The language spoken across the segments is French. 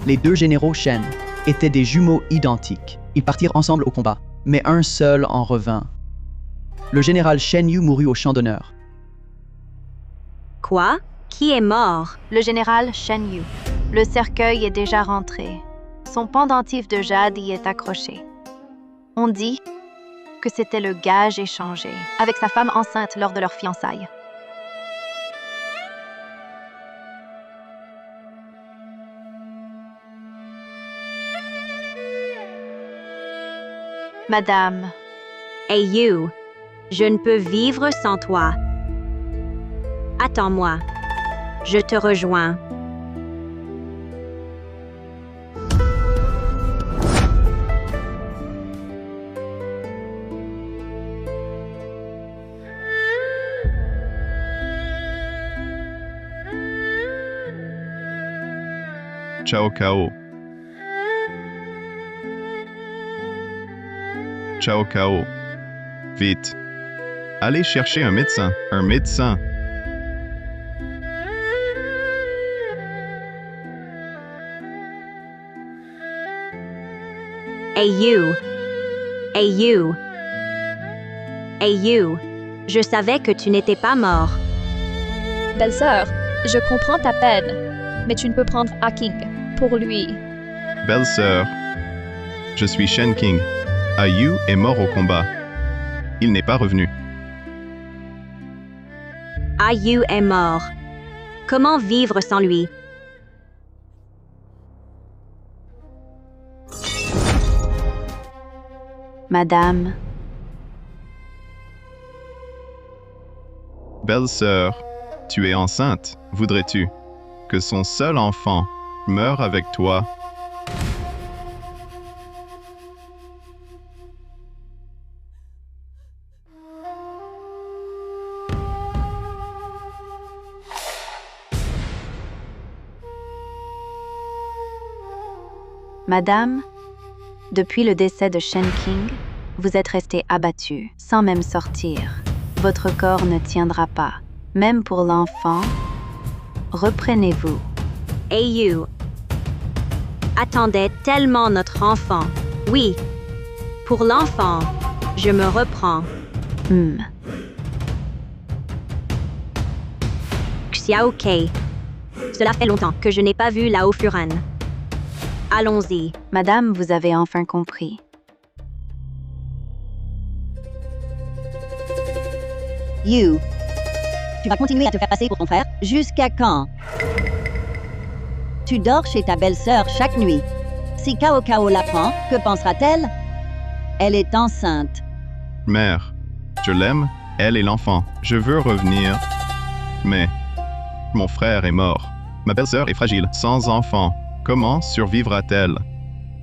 Les deux généraux Shen étaient des jumeaux identiques. Ils partirent ensemble au combat, mais un seul en revint. Le général Shen Yu mourut au champ d'honneur. Quoi? Qui est mort? Le général Shen Yu. Le cercueil est déjà rentré. Son pendentif de jade y est accroché. On dit que c'était le gage échangé avec sa femme enceinte lors de leur fiançailles. Madame, Hey you, je ne peux vivre sans toi. Attends-moi. Je te rejoins. Cao Cao. Cao Cao. Vite. Allez chercher un médecin. Un médecin. Hey you. Hey you. Hey you. Je savais que tu n'étais pas mort. Belle-sœur, je comprends ta peine, mais tu ne peux prendre A King pour lui. Belle-sœur. Je suis Shen King. Ayu est mort au combat. Il n'est pas revenu. Ayu est mort. Comment vivre sans lui? Madame, Belle-sœur, tu es enceinte. Voudrais-tu que son seul enfant meure avec toi? Madame, depuis le décès de Shen King, vous êtes restée abattue, sans même sortir. Votre corps ne tiendra pas, même pour l'enfant. Reprenez-vous. Hey you. Attendait tellement notre enfant. Oui. Pour l'enfant, je me reprends. Xiao Kei. Cela fait longtemps que je n'ai pas vu Lao Furan. Allons-y. Madame, vous avez enfin compris. You. Tu vas continuer à te faire passer pour ton frère? Jusqu'à quand? Tu dors chez ta belle-sœur chaque nuit. Si Cao Cao l'apprend, que pensera-t-elle? Elle est enceinte. Mère, je l'aime, elle et l'enfant. Je veux revenir. Mais mon frère est mort. Ma belle-sœur est fragile, sans enfant. Comment survivra-t-elle?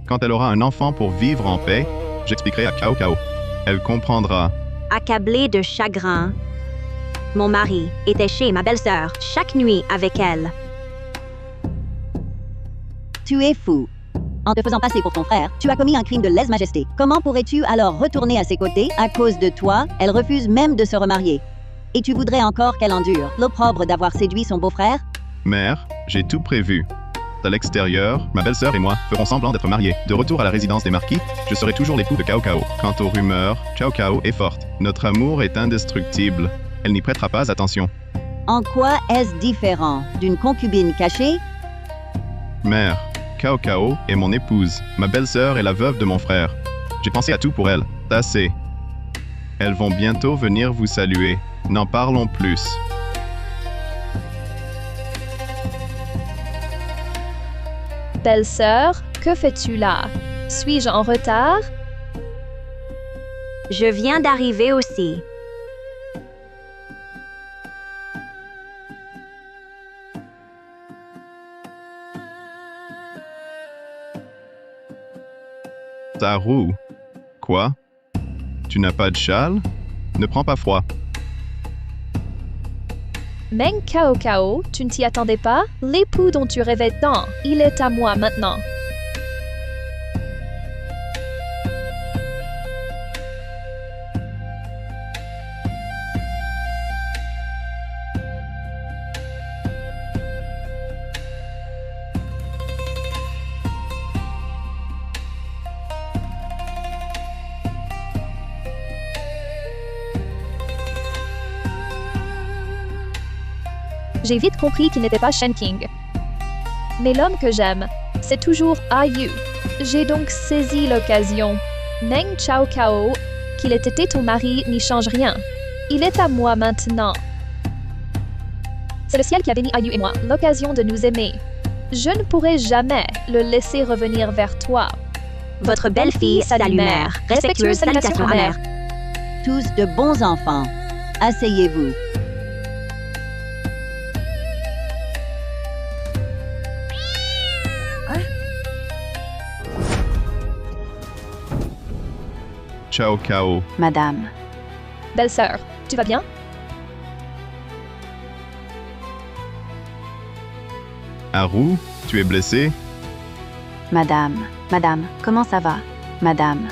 Quand elle aura un enfant pour vivre en paix, j'expliquerai à Cao Cao. Elle comprendra. Accablé de chagrin. Mon mari était chez ma belle-sœur chaque nuit avec elle. Tu es fou. En te faisant passer pour ton frère, tu as commis un crime de lèse-majesté. Comment pourrais-tu alors retourner à ses côtés? À cause de toi, elle refuse même de se remarier. Et tu voudrais encore qu'elle endure l'opprobre d'avoir séduit son beau-frère? Mère, j'ai tout prévu. À l'extérieur, ma belle-sœur et moi ferons semblant d'être mariés. De retour à la résidence des marquis, je serai toujours l'époux de Cao Cao. Quant aux rumeurs, Cao Cao est forte. Notre amour est indestructible. Elle n'y prêtera pas attention. En quoi est-ce différent d'une concubine cachée? Mère, Cao Cao est mon épouse. Ma belle-sœur est la veuve de mon frère. J'ai pensé à tout pour elle. Assez. Elles vont bientôt venir vous saluer. N'en parlons plus. Belle-sœur, que fais-tu là? Suis-je en retard? Je viens d'arriver aussi. Saru. Quoi? Tu n'as pas de châle? Ne prends pas froid. Meng Cao Cao, tu ne t'y attendais pas? L'époux dont tu rêvais tant, il est à moi maintenant. J'ai vite compris qu'il n'était pas Shen King. Mais l'homme que j'aime, c'est toujours IU. J'ai donc saisi l'occasion. Meng Chao Kao, qu'il ait été ton mari n'y change rien. Il est à moi maintenant. C'est le ciel qui a béni IU et moi, l'occasion de nous aimer. Je ne pourrai jamais le laisser revenir vers toi. Votre belle-fille Salut-Mère. Respectueuse salutation amère. Tous de bons enfants. Asseyez-vous. Chao Kao. Madame, Belle-sœur, tu vas bien? Haru, tu es blessé? madame, comment ça va? Madame,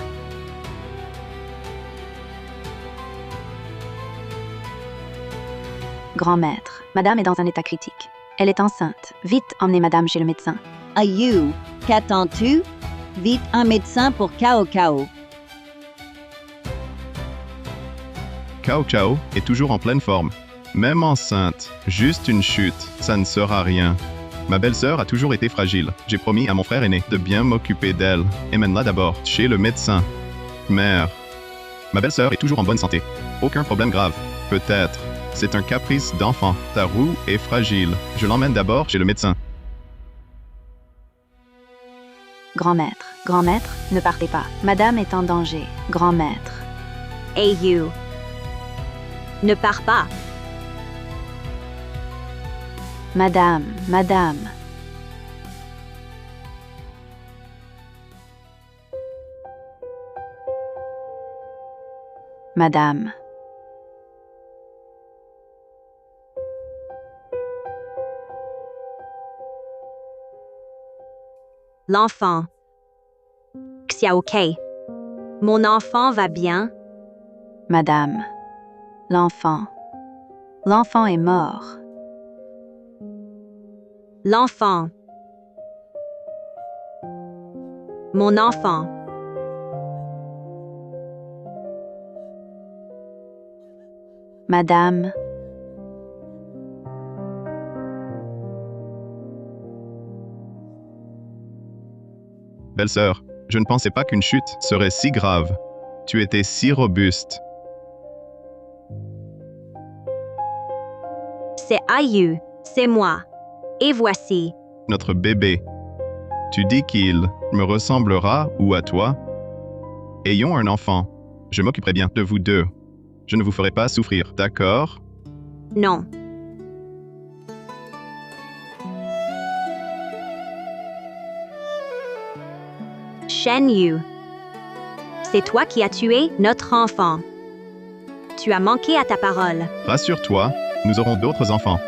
grand maître, madame est dans un état critique. Elle est enceinte. Vite, emmenez madame chez le médecin. Ayu, qu'attends-tu? Vite un médecin pour Cao Cao. Cao Cao est toujours en pleine forme. Même enceinte, juste une chute, ça ne sera rien. Ma belle-sœur a toujours été fragile. J'ai promis à mon frère aîné de bien m'occuper d'elle. Emmène-la d'abord chez le médecin. Mère. Ma belle-sœur est toujours en bonne santé. Aucun problème grave. Peut-être. C'est un caprice d'enfant. Ta roue est fragile. Je l'emmène d'abord chez le médecin. Grand maître, ne partez pas. Madame est en danger. Grand maître. Hey you. Ne pars pas. Madame. Madame. L'enfant. Xiao Kei. Mon enfant va bien? Madame. L'enfant. L'enfant est mort. L'enfant. Mon enfant. Madame. Belle-sœur, je ne pensais pas qu'une chute serait si grave. Tu étais si robuste. C'est Ayu. C'est moi. Et voici. Notre bébé. Tu dis qu'il me ressemblera ou à toi? Ayons un enfant. Je m'occuperai bien de vous deux. Je ne vous ferai pas souffrir, d'accord? Non. Shen Yu. C'est toi qui as tué notre enfant. Tu as manqué à ta parole. Rassure-toi, nous aurons d'autres enfants.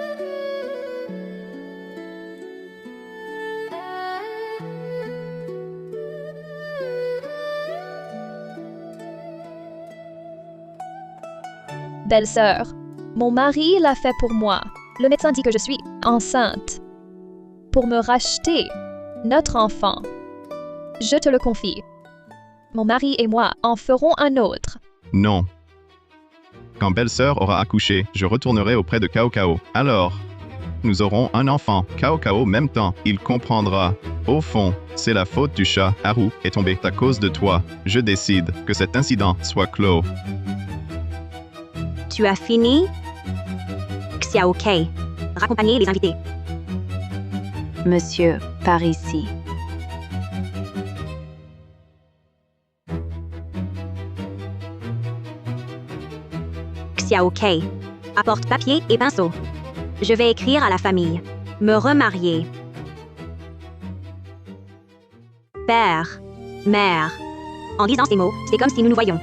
Belle-sœur, mon mari l'a fait pour moi. Le médecin dit que je suis enceinte. Pour me racheter notre enfant. Je te le confie. Mon mari et moi en ferons un autre. Non. Quand belle-sœur aura accouché, je retournerai auprès de Cao Cao. Alors, nous aurons un enfant. Cao Cao, même temps, il comprendra. Au fond, c'est la faute du chat. Haru est tombé à cause de toi. Je décide que cet incident soit clos. Tu as fini? Xiao Kei. Raccompagnez les invités. Monsieur, par ici. Xiao Kei. Apporte papier et pinceau. Je vais écrire à la famille. Me remarier. Père. Mère. En disant ces mots, c'est comme si nous nous voyions.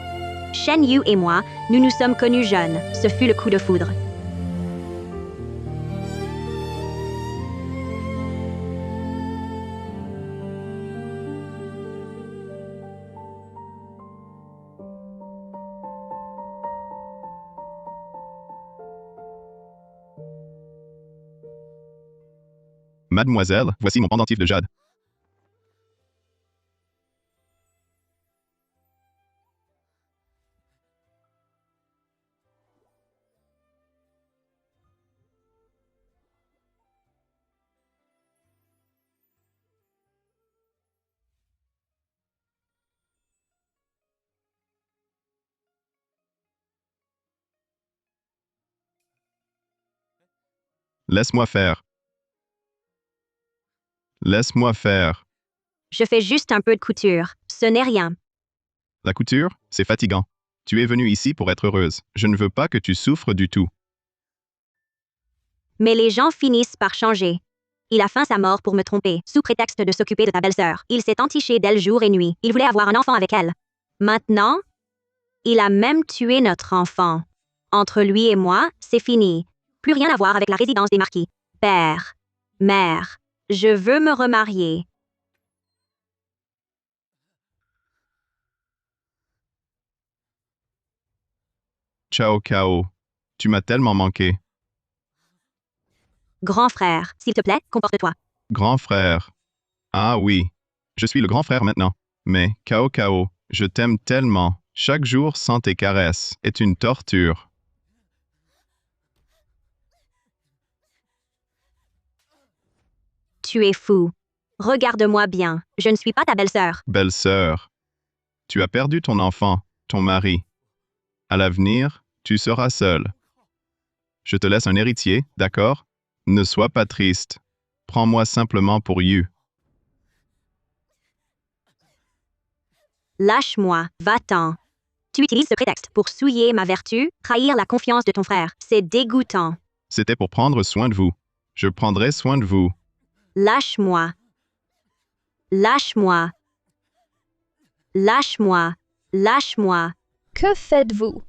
Shen Yu et moi, nous nous sommes connus jeunes. Ce fut le coup de foudre. Mademoiselle, voici mon pendentif de jade. Laisse-moi faire. Laisse-moi faire. Je fais juste un peu de couture. Ce n'est rien. La couture, c'est fatigant. Tu es venue ici pour être heureuse. Je ne veux pas que tu souffres du tout. Mais les gens finissent par changer. Il a feint sa mort pour me tromper, sous prétexte de s'occuper de ta belle-sœur. Il s'est entiché d'elle jour et nuit. Il voulait avoir un enfant avec elle. Maintenant, il a même tué notre enfant. Entre lui et moi, c'est fini. Plus rien à voir avec la résidence des marquis. Père, mère, je veux me remarier. Ciao Cao. Tu m'as tellement manqué. Grand frère, s'il te plaît, comporte-toi. Grand frère. Ah oui. Je suis le grand frère maintenant. Mais, Cao Cao, je t'aime tellement. Chaque jour sans tes caresses est une torture. Tu es fou. Regarde-moi bien. Je ne suis pas ta belle-sœur. Belle-sœur. Tu as perdu ton enfant, ton mari. À l'avenir, tu seras seule. Je te laisse un héritier, d'accord? Ne sois pas triste. Prends-moi simplement pour Yu. Lâche-moi, va-t'en. Tu utilises ce prétexte pour souiller ma vertu, trahir la confiance de ton frère. C'est dégoûtant. C'était pour prendre soin de vous. Je prendrai soin de vous. Lâche-moi. Lâche-moi. Lâche-moi. Lâche-moi. Que faites-vous?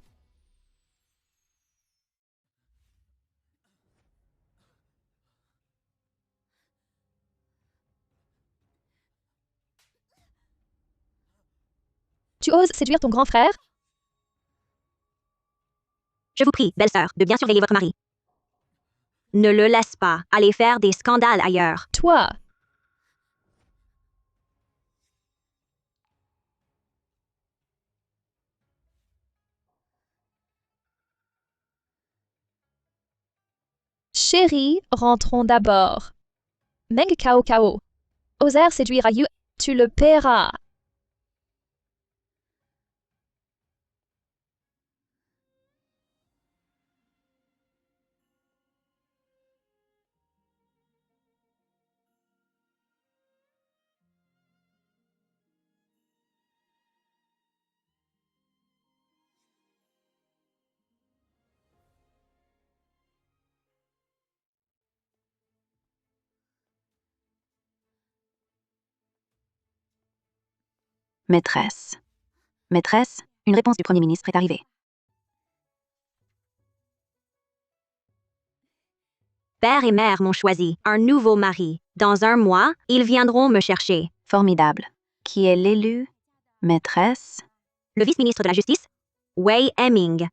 Tu oses séduire ton grand frère? Je vous prie, belle-sœur, de bien surveiller votre mari. Ne le laisse pas aller faire des scandales ailleurs. Toi, chérie, rentrons d'abord. Meng Cao Cao. Oser séduire Yu, tu le paieras. Maîtresse. Maîtresse, une réponse du Premier ministre est arrivée. Père et mère m'ont choisi un nouveau mari. Dans un mois, ils viendront me chercher. Formidable. Qui est l'élu? Maîtresse. Le vice-ministre de la Justice, Wei Hemming.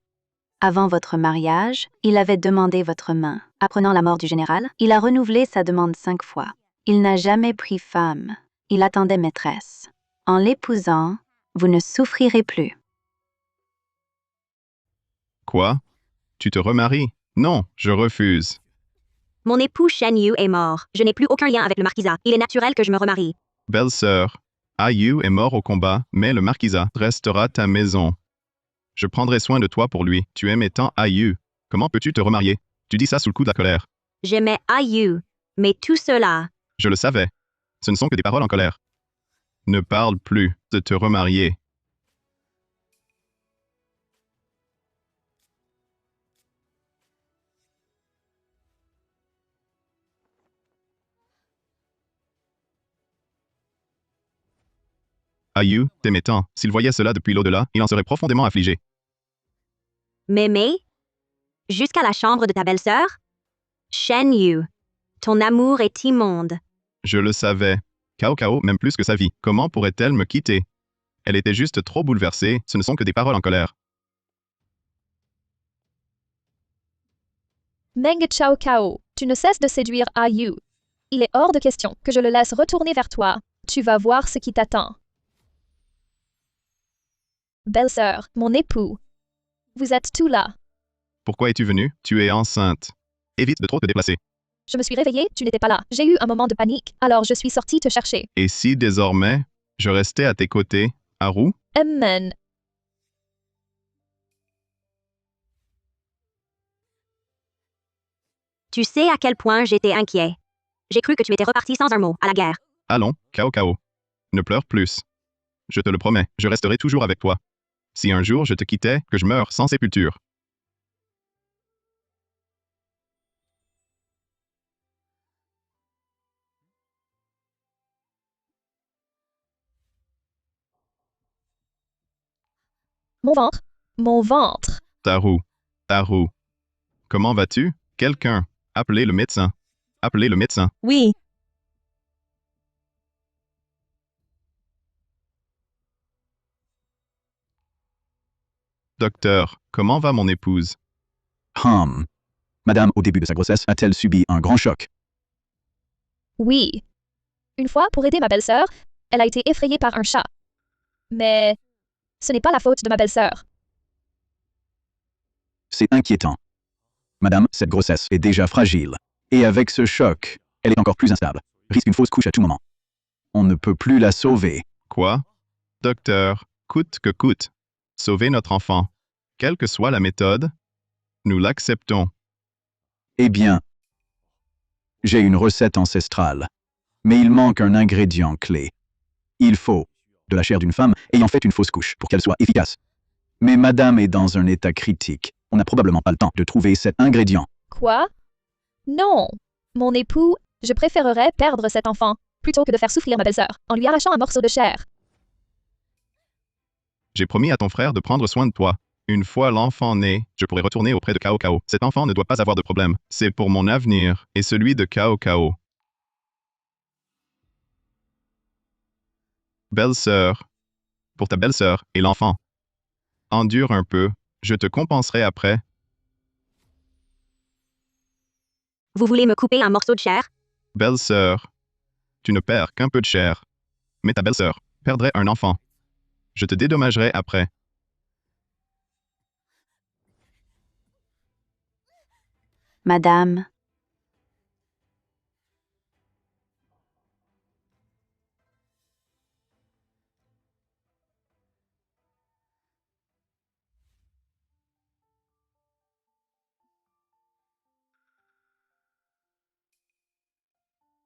Avant votre mariage, il avait demandé votre main. Apprenant la mort du général, il a renouvelé sa demande 5 fois. Il n'a jamais pris femme. Il attendait maîtresse. En l'épousant, vous ne souffrirez plus. Quoi? Tu te remaries? Non, je refuse. Mon époux Shen Yu est mort. Je n'ai plus aucun lien avec le marquisat. Il est naturel que je me remarie. Belle-sœur. Ayu est mort au combat, mais le marquisat restera ta maison. Je prendrai soin de toi pour lui. Tu aimais tant Ayu. Comment peux-tu te remarier? Tu dis ça sous le coup de la colère. J'aimais Ayu, mais tout cela, Je le savais. Ce ne sont que des paroles en colère. Ne parle plus de te remarier. Ayu, t'aimais tant. S'il voyait cela depuis l'au-delà, il en serait profondément affligé. m'aimer? Jusqu'à la chambre de ta belle-sœur? Shen Yu, ton amour est immonde. Je le savais. Cao Cao m'aime plus que sa vie. Comment pourrait-elle me quitter? Elle était juste trop bouleversée, ce ne sont que des paroles en colère. Meng Chao Cao, tu ne cesses de séduire Yu. Il est hors de question que je le laisse retourner vers toi. Tu vas voir ce qui t'attend. Belle-sœur, mon époux. Vous êtes tous là. Pourquoi es-tu venue? Tu es enceinte. Évite de trop te déplacer. Je me suis réveillée, tu n'étais pas là. J'ai eu un moment de panique, alors je suis sortie te chercher. Et si désormais, je restais à tes côtés, Haru? Amen. Tu sais à quel point j'étais inquiet. J'ai cru que tu étais reparti sans un mot, à la guerre. Allons, Cao Cao. Ne pleure plus. Je te le promets, je resterai toujours avec toi. Si un jour je te quittais, que je meure sans sépulture. Mon ventre. Mon ventre. Taru. Taru. Comment vas-tu? Quelqu'un. Appelez le médecin. Appelez le médecin. Oui. Docteur, comment va mon épouse? Madame, au début de sa grossesse, a-t-elle subi un grand choc? Oui. Une fois, pour aider ma belle-sœur, elle a été effrayée par un chat. Mais ce n'est pas la faute de ma belle-sœur. C'est inquiétant. Madame, cette grossesse est déjà fragile. Et avec ce choc, elle est encore plus instable. Risque une fausse couche à tout moment. On ne peut plus la sauver. Quoi? Docteur, coûte que coûte. Sauver notre enfant. Quelle que soit la méthode, nous l'acceptons. Eh bien, j'ai une recette ancestrale. Mais il manque un ingrédient clé. Il faut de la chair d'une femme ayant fait une fausse couche pour qu'elle soit efficace. Mais madame est dans un état critique. On n'a probablement pas le temps de trouver cet ingrédient. Quoi? Non. Mon époux, je préférerais perdre cet enfant plutôt que de faire souffrir ma belle-sœur en lui arrachant un morceau de chair. J'ai promis à ton frère de prendre soin de toi. Une fois l'enfant né, je pourrai retourner auprès de Cao Cao. Cet enfant ne doit pas avoir de problème. C'est pour mon avenir et celui de Cao Cao. Belle-sœur. Pour ta belle-sœur et l'enfant. Endure un peu. Je te compenserai après. Vous voulez me couper un morceau de chair? Belle-sœur. Tu ne perds qu'un peu de chair. Mais ta belle-sœur perdrait un enfant. Je te dédommagerai après. Madame,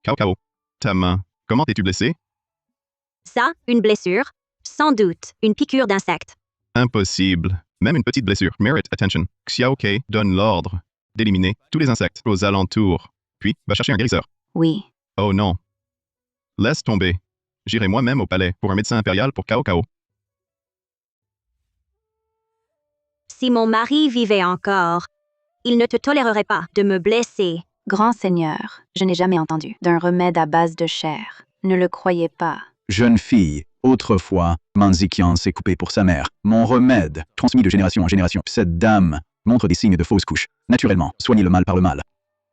Cao Cao. Ta main. Comment es-tu blessé? Ça, une blessure? Sans doute, une piqûre d'insecte. Impossible. Même une petite blessure merit attention. Xiao Kei donne l'ordre d'éliminer tous les insectes aux alentours. Puis, va chercher un guérisseur. oui. Oh non. Laisse tomber. J'irai moi-même au palais pour un médecin impérial pour Cao Cao. Si mon mari vivait encore, il ne te tolérerait pas de me blesser. Grand Seigneur, je n'ai jamais entendu d'un remède à base de chair. Ne le croyez pas. Jeune fille, autrefois, Manzikian s'est coupé pour sa mère. Mon remède, transmis de génération en génération. Cette dame montre des signes de fausse couche. Naturellement, soignez le mal par le mal.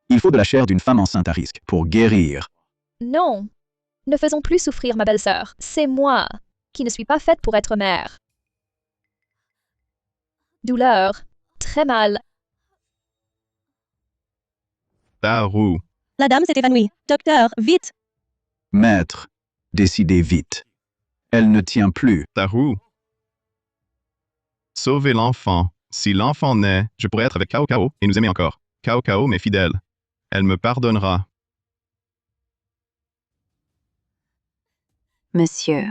Il faut de la chair d'une femme enceinte à risque pour guérir. Non. Ne faisons plus souffrir ma belle-sœur. C'est moi qui ne suis pas faite pour être mère. Douleur. Très mal. Taru. La dame s'est évanouie. Docteur, vite. Maître, décidez vite. Elle ne tient plus. Taru. Sauvez l'enfant. Si l'enfant naît, je pourrai être avec Cao Cao et nous aimer encore. Cao Cao m'est fidèle. Elle me pardonnera. Monsieur,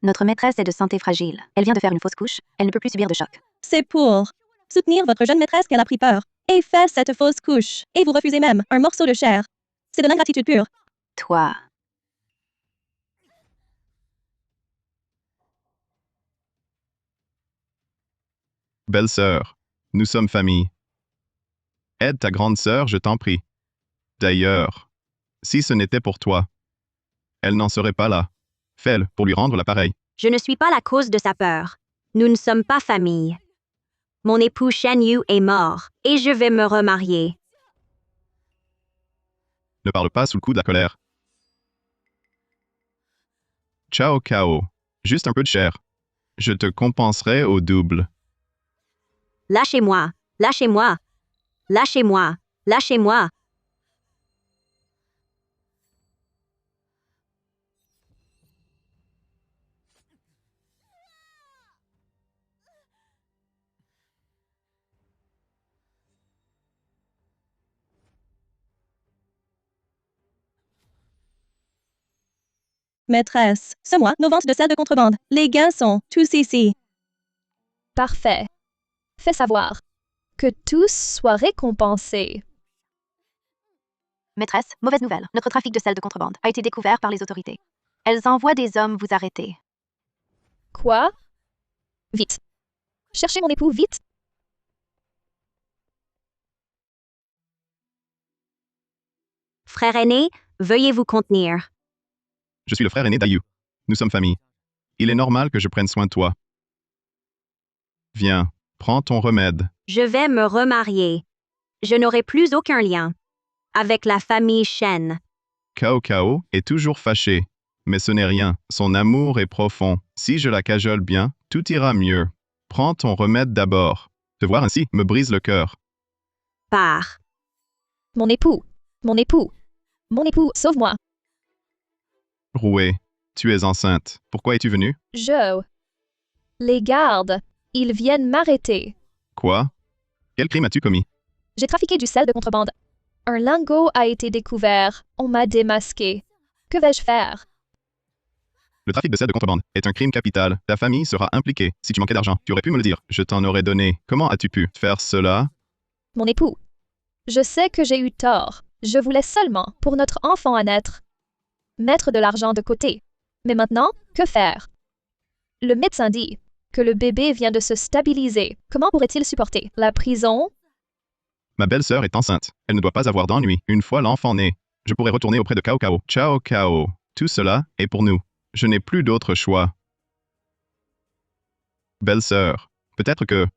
notre maîtresse est de santé fragile. Elle vient de faire une fausse couche. Elle ne peut plus subir de choc. C'est pour soutenir votre jeune maîtresse qu'elle a pris peur et fait cette fausse couche. Et vous refusez même un morceau de chair. C'est de l'ingratitude pure. Toi, Belle-sœur, nous sommes famille. Aide ta grande sœur, je t'en prie. D'ailleurs, si ce n'était pour toi, elle n'en serait pas là. Fais-le pour lui rendre l'appareil. Je ne suis pas la cause de sa peur. Nous ne sommes pas famille. Mon époux Shen Yu est mort, et je vais me remarier. Ne parle pas sous le coup de la colère. Ciao Cao. Juste un peu de chair. Je te compenserai au double. Lâchez-moi, lâchez-moi, lâchez-moi, lâchez-moi. Maîtresse, c'est moi, nos ventes de sel de contrebande. Les gains sont tous ici. Parfait. Fais savoir. Que tous soient récompensés. Maîtresse, mauvaise nouvelle. Notre trafic de sel de contrebande a été découvert par les autorités. Elles envoient des hommes vous arrêter. Quoi? Vite. Cherchez mon époux, vite. Frère aîné, veuillez vous contenir. Je suis le frère aîné d'Ayu. Nous sommes famille. Il est normal que je prenne soin de toi. Viens, prends ton remède. Je vais me remarier. Je n'aurai plus aucun lien avec la famille Shen. Cao Cao est toujours fâché. Mais ce n'est rien. Son amour est profond. Si je la cajole bien, tout ira mieux. Prends ton remède d'abord. Te voir ainsi me brise le cœur. Pars. Mon époux. Mon époux. Mon époux, sauve-moi. Roué, tu es enceinte. Pourquoi es-tu venue? Les gardes. Ils viennent m'arrêter. Quoi? Quel crime as-tu commis? J'ai trafiqué du sel de contrebande. Un lingot a été découvert. On m'a démasqué. Que vais-je faire? Le trafic de sel de contrebande est un crime capital. Ta famille sera impliquée. Si tu manquais d'argent, tu aurais pu me le dire. Je t'en aurais donné. Comment as-tu pu faire cela? Mon époux. Je sais que j'ai eu tort. Je voulais seulement, pour notre enfant à naître, mettre de l'argent de côté. Mais maintenant, que faire? Le médecin dit que le bébé vient de se stabiliser. Comment pourrait-il supporter la prison? Ma belle-sœur est enceinte. Elle ne doit pas avoir d'ennui. Une fois l'enfant né, je pourrai retourner auprès de Cao Cao. Ciao Cao. Tout cela est pour nous. Je n'ai plus d'autre choix. Belle-sœur, peut-être que...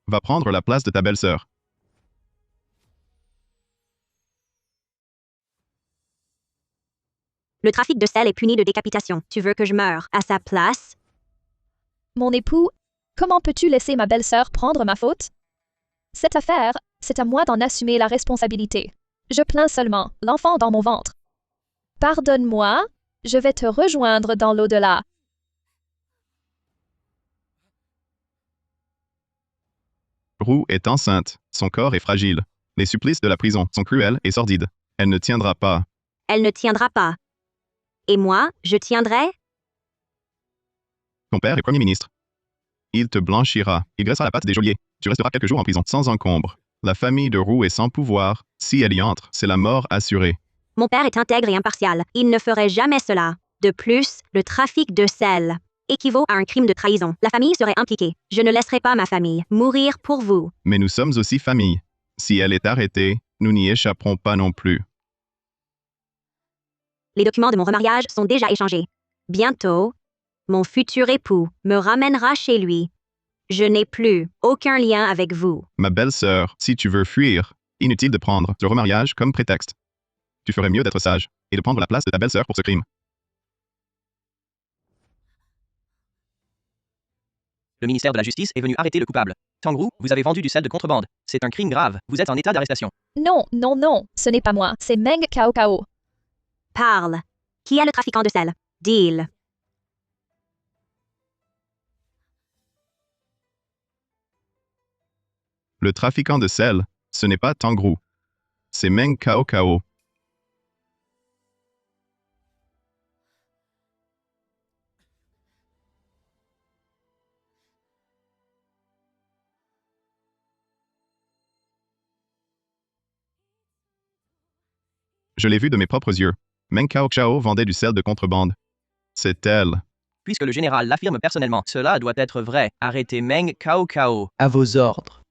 Va prendre la place de ta belle-sœur. Le trafic de sel est puni de décapitation. Tu veux que je meure à sa place? Mon époux, comment peux-tu laisser ma belle-sœur prendre ma faute? Cette affaire, c'est à moi d'en assumer la responsabilité. Je plains seulement l'enfant dans mon ventre. Pardonne-moi, je vais te rejoindre dans l'au-delà. Roux est enceinte. Son corps est fragile. Les supplices de la prison sont cruels et sordides. Elle ne tiendra pas. Elle ne tiendra pas. Et moi, je tiendrai? Ton père est Premier ministre. Il te blanchira. Il graissera la patte des geôliers. Tu resteras quelques jours en prison, sans encombre. La famille de Roux est sans pouvoir. Si elle y entre, c'est la mort assurée. Mon père est intègre et impartial. Il ne ferait jamais cela. De plus, le trafic de sel équivaut à un crime de trahison. La famille serait impliquée. Je ne laisserai pas ma famille mourir pour vous. Mais nous sommes aussi famille. Si elle est arrêtée, nous n'y échapperons pas non plus. Les documents de mon remariage sont déjà échangés. Bientôt, mon futur époux me ramènera chez lui. Je n'ai plus aucun lien avec vous. Ma belle-sœur, si tu veux fuir, inutile de prendre le remariage comme prétexte. Tu ferais mieux d'être sage et de prendre la place de ta belle-sœur pour ce crime. Le ministère de la Justice est venu arrêter le coupable. Tangrou, vous avez vendu du sel de contrebande. C'est un crime grave. Vous êtes en état d'arrestation. Non, non, non, ce n'est pas moi, c'est Meng Cao Cao. Parle. Qui est le trafiquant de sel? Deal. Le trafiquant de sel, ce n'est pas Tangrou. C'est Meng Cao Cao. Je l'ai vu de mes propres yeux. Meng Cao Cao vendait du sel de contrebande. C'est elle. Puisque le général l'affirme personnellement, cela doit être vrai. Arrêtez Meng Cao Cao. À vos ordres.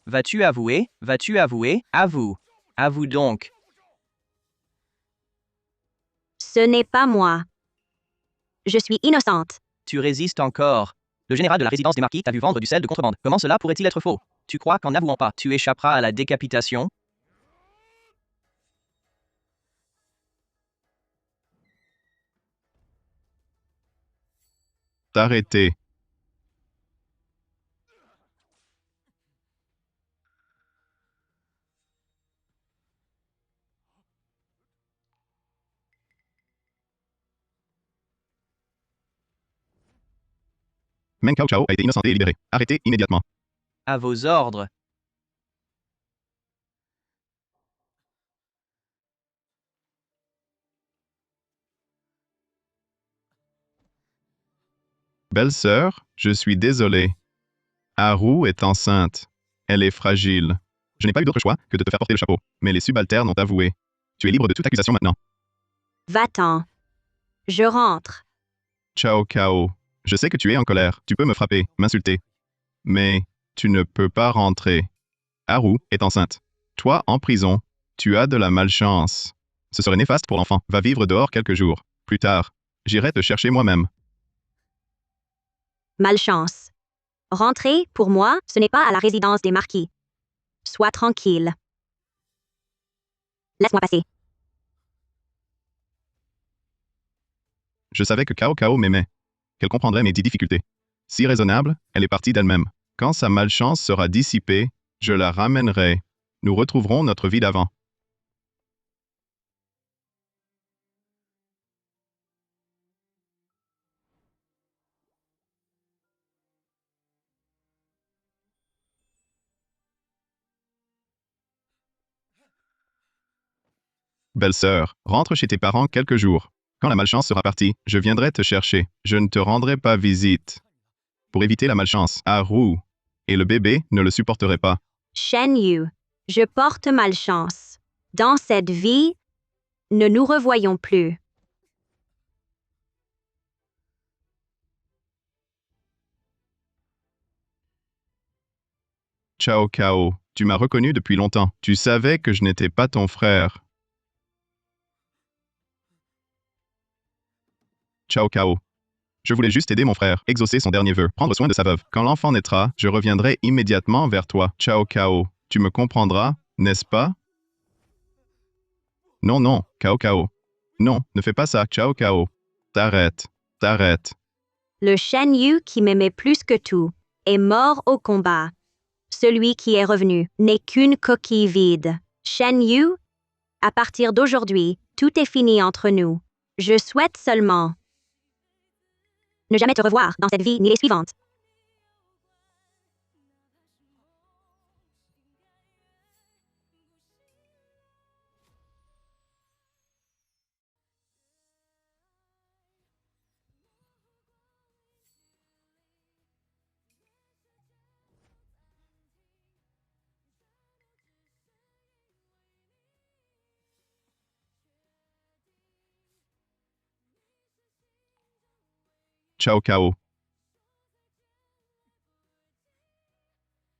Vas-tu avouer? Vas-tu avouer? Avoue. Avoue donc. Ce n'est pas moi. Je suis innocente. Tu résistes encore. Le général de la résidence des marquis t'a vu vendre du sel de contrebande. Comment cela pourrait-il être faux? Tu crois qu'en n'avouant pas, tu échapperas à la décapitation? Arrêtez. Meng Cao Chao a été innocenté et libéré. Arrêtez immédiatement. À vos ordres. Belle-sœur, je suis désolé. Haru est enceinte. Elle est fragile. Je n'ai pas eu d'autre choix que de te faire porter le chapeau, mais les subalternes ont avoué. Tu es libre de toute accusation maintenant. Va-t'en. Je rentre. Cao Cao. Je sais que tu es en colère. Tu peux me frapper, m'insulter. Mais tu ne peux pas rentrer. Haru est enceinte. Toi, en prison, tu as de la malchance. Ce serait néfaste pour l'enfant. Va vivre dehors quelques jours. Plus tard, j'irai te chercher moi-même. Malchance. Rentrer, pour moi, ce n'est pas à la résidence des marquis. Sois tranquille. Laisse-moi passer. Je savais que Cao Cao m'aimait, qu'elle comprendrait mes 10 difficultés. Si raisonnable, elle est partie d'elle-même. Quand sa malchance sera dissipée, je la ramènerai. Nous retrouverons notre vie d'avant. Belle-sœur, rentre chez tes parents quelques jours. Quand la malchance sera partie, je viendrai te chercher. Je ne te rendrai pas visite. Pour éviter la malchance, Haru et le bébé ne le supporteraient pas. Shen Yu, je porte malchance. Dans cette vie, ne nous revoyons plus. Cao Cao, tu m'as reconnu depuis longtemps. Tu savais que je n'étais pas ton frère. Cao Cao. Je voulais juste aider mon frère, exaucer son dernier vœu, prendre soin de sa veuve. Quand l'enfant naîtra, je reviendrai immédiatement vers toi. Cao Cao. Tu me comprendras, n'est-ce pas? Non, non, Cao Cao. Non, ne fais pas ça, Cao Cao. T'arrêtes, t'arrêtes. Le Shen Yu qui m'aimait plus que tout est mort au combat. Celui qui est revenu n'est qu'une coquille vide. Shen Yu, à partir d'aujourd'hui, tout est fini entre nous. Je souhaite seulement ne jamais te revoir dans cette vie ni les suivantes. Cao Cao.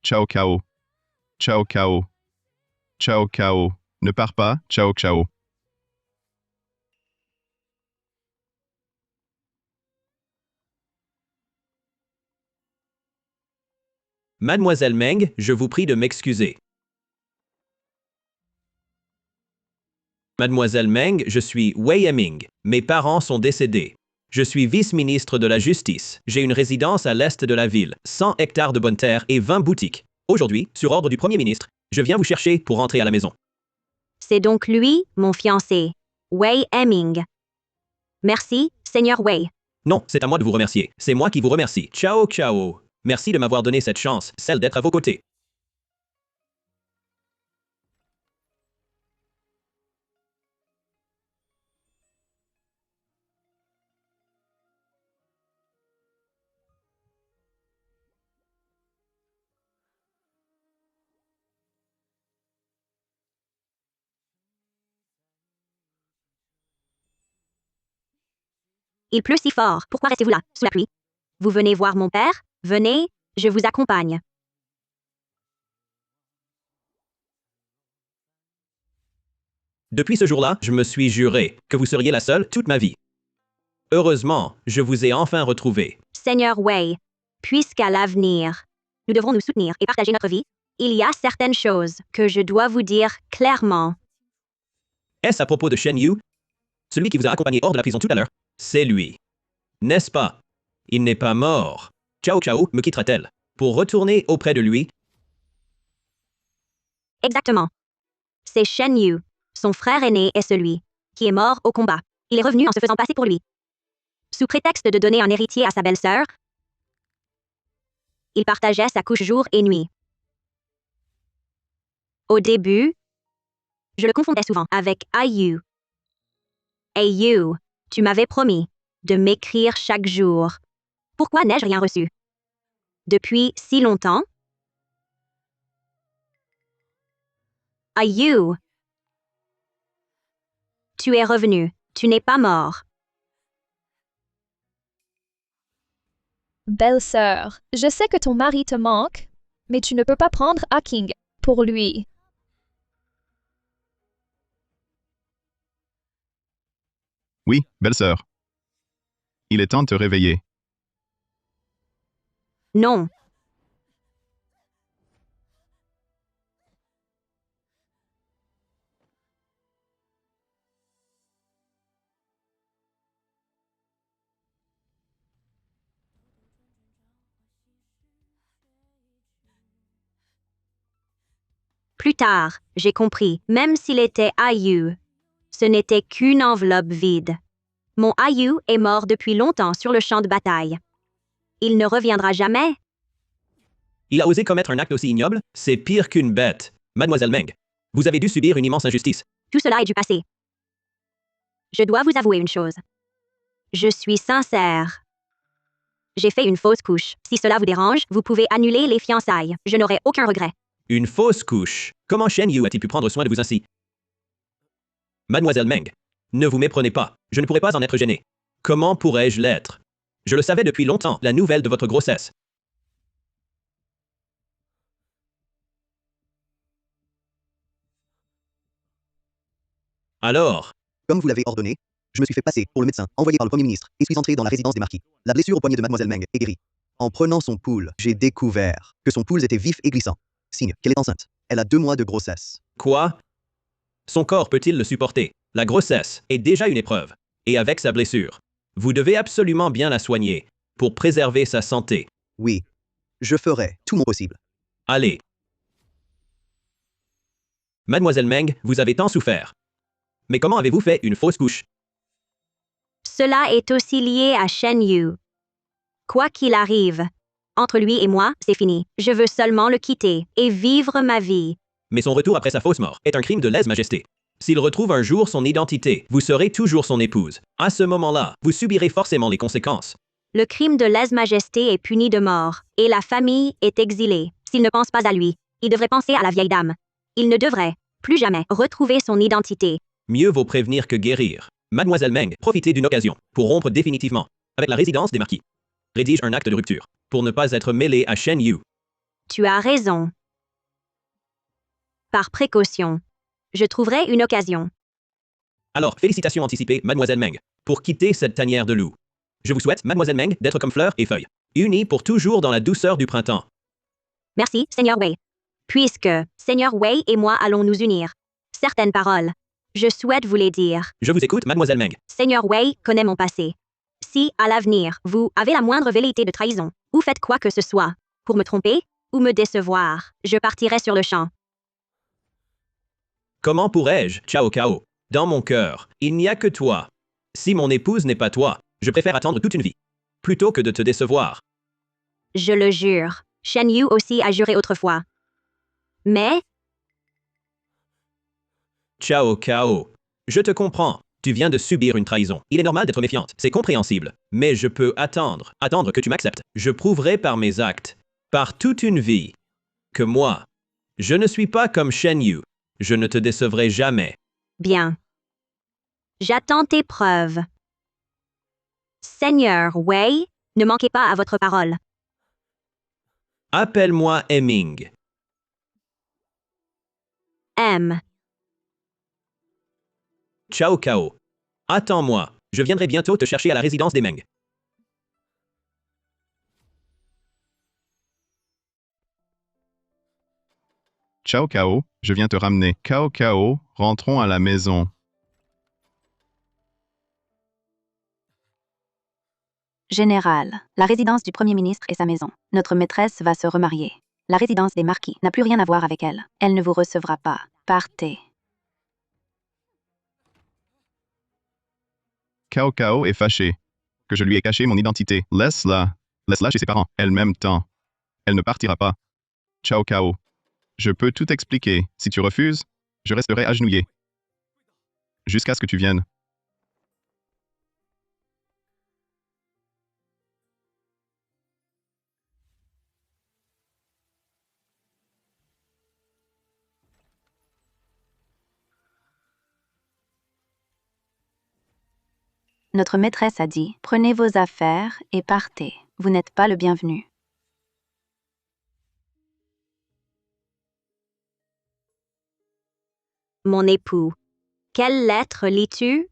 Cao Cao. Cao Cao. Cao Cao. Ne pars pas, Cao Cao. Mademoiselle Meng, je vous prie de m'excuser. Mademoiselle Meng, je suis Wei Yeming. Mes parents sont décédés. Je suis vice-ministre de la Justice. J'ai une résidence à l'est de la ville, 100 hectares de bonne terre et 20 boutiques. Aujourd'hui, sur ordre du Premier ministre, je viens vous chercher pour rentrer à la maison. C'est donc lui, mon fiancé, Wei Yeming. Merci, Seigneur Wei. Non, c'est à moi de vous remercier. C'est moi qui vous remercie. Ciao, ciao. Merci de m'avoir donné cette chance, celle d'être à vos côtés. Il pleut si fort. Pourquoi restez-vous là, sous la pluie? Vous venez voir mon père? Venez, je vous accompagne. Depuis ce jour-là, je me suis juré que vous seriez la seule toute ma vie. Heureusement, je vous ai enfin retrouvé. Seigneur Wei, puisqu'à l'avenir, nous devrons nous soutenir et partager notre vie, il y a certaines choses que je dois vous dire clairement. Est-ce à propos de Shen Yu? Celui qui vous a accompagné hors de la prison tout à l'heure? C'est lui. N'est-ce pas? Il n'est pas mort. Cao Cao me quittera-t-elle pour retourner auprès de lui? Exactement. C'est Shen Yu. Son frère aîné est celui qui est mort au combat. Il est revenu en se faisant passer pour lui. Sous prétexte de donner un héritier à sa belle-sœur, Il partageait sa couche jour et nuit. Au début, je le confondais souvent avec Ayu. Ayu, tu m'avais promis de m'écrire chaque jour. Pourquoi n'ai-je rien reçu? Depuis si longtemps? Ayu, tu es revenu. Tu n'es pas mort. Belle-sœur, je sais que ton mari te manque, mais tu ne peux pas prendre Aking pour lui. Oui, belle-sœur. Il est temps de te réveiller. Non. Plus tard, j'ai compris, même s'il était Ayu, ce n'était qu'une enveloppe vide. Mon Ayu est mort depuis longtemps sur le champ de bataille. Il ne reviendra jamais. Il a osé commettre un acte aussi ignoble? C'est pire qu'une bête. Mademoiselle Meng, vous avez dû subir une immense injustice. Tout cela est du passé. Je dois vous avouer une chose. Je suis sincère. J'ai fait une fausse couche. Si cela vous dérange, vous pouvez annuler les fiançailles. Je n'aurai aucun regret. Une fausse couche. Comment Shen Yu a-t-il pu prendre soin de vous ainsi? Mademoiselle Meng, ne vous méprenez pas. Je ne pourrais pas en être gêné. Comment pourrais-je l'être? Je le savais depuis longtemps, la nouvelle de votre grossesse. Alors, Comme vous l'avez ordonné, je me suis fait passer pour le médecin envoyé par le Premier ministre et suis entré dans la résidence des marquis. La blessure au poignet de Mademoiselle Meng est guérie. En prenant son pouls, j'ai découvert que son pouls était vif et glissant. Signe qu'elle est enceinte. Elle a 2 mois de grossesse. quoi? Son corps peut-il le supporter? La grossesse est déjà une épreuve. Et avec sa blessure, vous devez absolument bien la soigner pour préserver sa santé. Oui, je ferai tout mon possible. Allez. Mademoiselle Meng, vous avez tant souffert. Mais comment avez-vous fait une fausse couche? Cela est aussi lié à Shen Yu. Quoi qu'il arrive, entre lui et moi, c'est fini. Je veux seulement le quitter et vivre ma vie. Mais son retour après sa fausse mort est un crime de lèse-majesté. S'il retrouve un jour son identité, vous serez toujours son épouse. À ce moment-là, vous subirez forcément les conséquences. Le crime de lèse-majesté est puni de mort, et la famille est exilée. S'il ne pense pas à lui, il devrait penser à la vieille dame. Il ne devrait, plus jamais, retrouver son identité. Mieux vaut prévenir que guérir. Mademoiselle Meng, profitez d'une occasion pour rompre définitivement avec la résidence des marquis. Rédige un acte de rupture pour ne pas être mêlé à Shen Yu. Tu as raison. Par précaution, je trouverai une occasion. Alors, félicitations anticipées, Mademoiselle Meng, pour quitter cette tanière de loup. Je vous souhaite, Mademoiselle Meng, d'être comme fleurs et feuilles, unies pour toujours dans la douceur du printemps. Merci, Seigneur Wei. Puisque Seigneur Wei et moi allons nous unir. Certaines paroles, je souhaite vous les dire. Je vous écoute, Mademoiselle Meng. Seigneur Wei connaît mon passé. Si, à l'avenir, vous avez la moindre velléité de trahison, ou faites quoi que ce soit, pour me tromper ou me décevoir, je partirai sur le champ. Comment pourrais-je, Chao Cao? Dans mon cœur, il n'y a que toi. Si mon épouse n'est pas toi, je préfère attendre toute une vie, plutôt que de te décevoir. Je le jure. Shen Yu aussi a juré autrefois. Mais, Chao Cao. Je te comprends. Tu viens de subir une trahison. Il est normal d'être méfiante. C'est compréhensible. Mais je peux attendre. Attendre que tu m'acceptes. Je prouverai par mes actes, par toute une vie, que moi, je ne suis pas comme Shen Yu. Je ne te décevrai jamais. bien. J'attends tes preuves. Seigneur Wei, ne manquez pas à votre parole. Appelle-moi Heming. M. Chao Cao. Attends-moi. Je viendrai bientôt te chercher à la résidence des Meng. Ciao Cao, je viens te ramener. Cao Cao, rentrons à la maison. Général, la résidence du Premier ministre est sa maison. Notre maîtresse va se remarier. La résidence des marquis n'a plus rien à voir avec elle. Elle ne vous recevra pas. Partez. Cao Cao est fâché. Que je lui ai caché mon identité. Laisse-la. Laisse-la chez ses parents. Elle m'aime tant. Elle ne partira pas. Cao Cao. Je peux tout expliquer. Si tu refuses, je resterai agenouillé. Jusqu'à ce que tu viennes. Notre maîtresse a dit, prenez vos affaires et partez. Vous n'êtes pas le bienvenu. Mon époux. Quelle lettre lis-tu?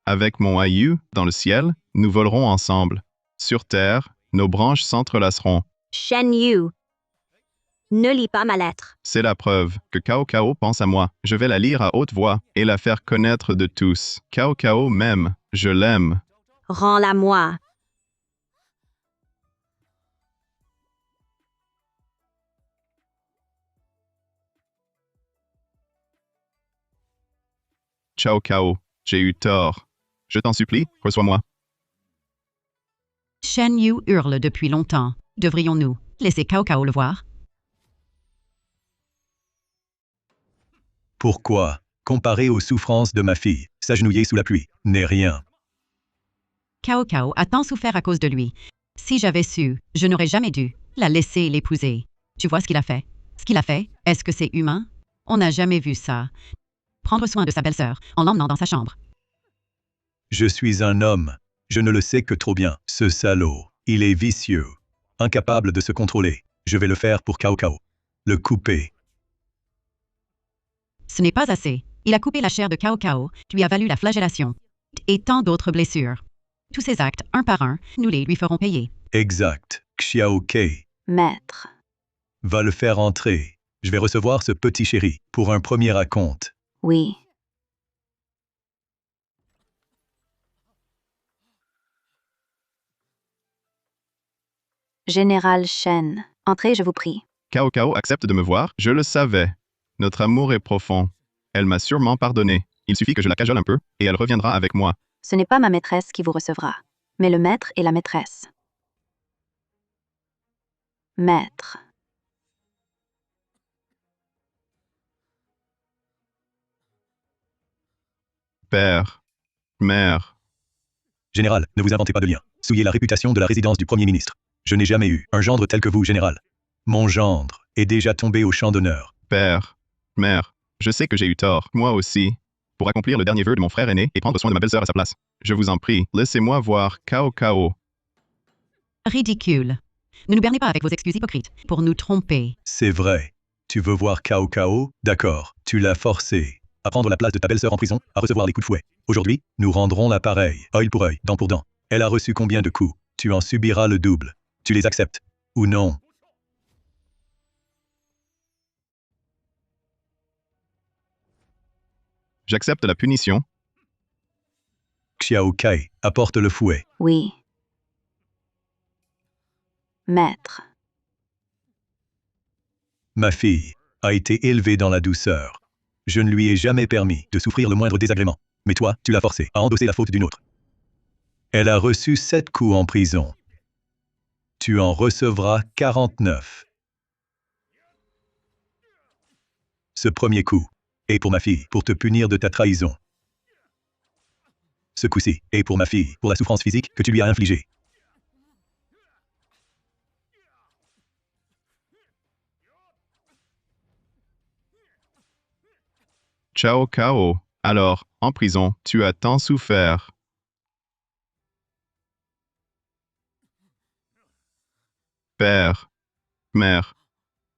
Avec mon aïeux, dans le ciel, nous volerons ensemble. Sur terre, nos branches s'entrelaceront. Shen Yu. Ne lis pas ma lettre. C'est la preuve que Cao Cao pense à moi. Je vais la lire à haute voix et la faire connaître de tous. Cao Cao m'aime. Je l'aime. Rends-la-moi. Cao Cao, j'ai eu tort. Je t'en supplie, reçois-moi. Shen Yu hurle depuis longtemps. Devrions-nous laisser Cao Cao le voir? Pourquoi, comparé aux souffrances de ma fille, s'agenouiller sous la pluie n'est rien. Cao Cao a tant souffert à cause de lui. Si j'avais su, je n'aurais jamais dû la laisser l'épouser. Tu vois ce qu'il a fait? Ce qu'il a fait, est-ce que c'est humain? On n'a jamais vu ça. Prendre soin de sa belle-sœur en l'emmenant dans sa chambre. Je suis un homme. Je ne le sais que trop bien. Ce salaud, il est vicieux. Incapable de se contrôler. Je vais le faire pour Cao Cao. Le couper. Ce n'est pas assez. Il a coupé la chair de Cao Cao, lui a valu la flagellation. Et tant d'autres blessures. Tous ces actes, un par un, nous les lui ferons payer. Exact. Xiao Kei. Maître. Va le faire entrer. Je vais recevoir ce petit chéri pour un premier raconte. Oui. Général Shen, entrez, je vous prie. Cao Cao accepte de me voir. Je le savais. Notre amour est profond. Elle m'a sûrement pardonné. Il suffit que je la cajole un peu, et elle reviendra avec moi. Ce n'est pas ma maîtresse qui vous recevra, mais le maître et la maîtresse. Maître. Père. Mère. Général, ne vous inventez pas de lien. Souillez la réputation de la résidence du Premier ministre. Je n'ai jamais eu un gendre tel que vous, général. Mon gendre est déjà tombé au champ d'honneur. Père. Mère. Je sais que j'ai eu tort, moi aussi, pour accomplir le dernier vœu de mon frère aîné et prendre soin de ma belle-sœur à sa place. Je vous en prie, laissez-moi voir Cao Cao. Ridicule. Ne nous bernez pas avec vos excuses hypocrites pour nous tromper. C'est vrai. Tu veux voir Cao Cao? D'accord. Tu l'as forcé à prendre la place de ta belle-sœur en prison, à recevoir les coups de fouet. Aujourd'hui, nous rendrons l'appareil, œil pour œil, dent pour dent. Elle a reçu combien de coups? Tu en subiras le double. Tu les acceptes ou non? J'accepte la punition. Xiao Kai, apporte le fouet. Oui. Maître. Ma fille a été élevée dans la douceur. Je ne lui ai jamais permis de souffrir le moindre désagrément. Mais toi, tu l'as forcée à endosser la faute d'une autre. Elle a reçu 7 coups en prison. Tu en recevras 49. Ce premier coup est pour ma fille, pour te punir de ta trahison. Ce coup-ci est pour ma fille, pour la souffrance physique que tu lui as infligée. Cao Cao. Alors, en prison, tu as tant souffert. Père. Mère.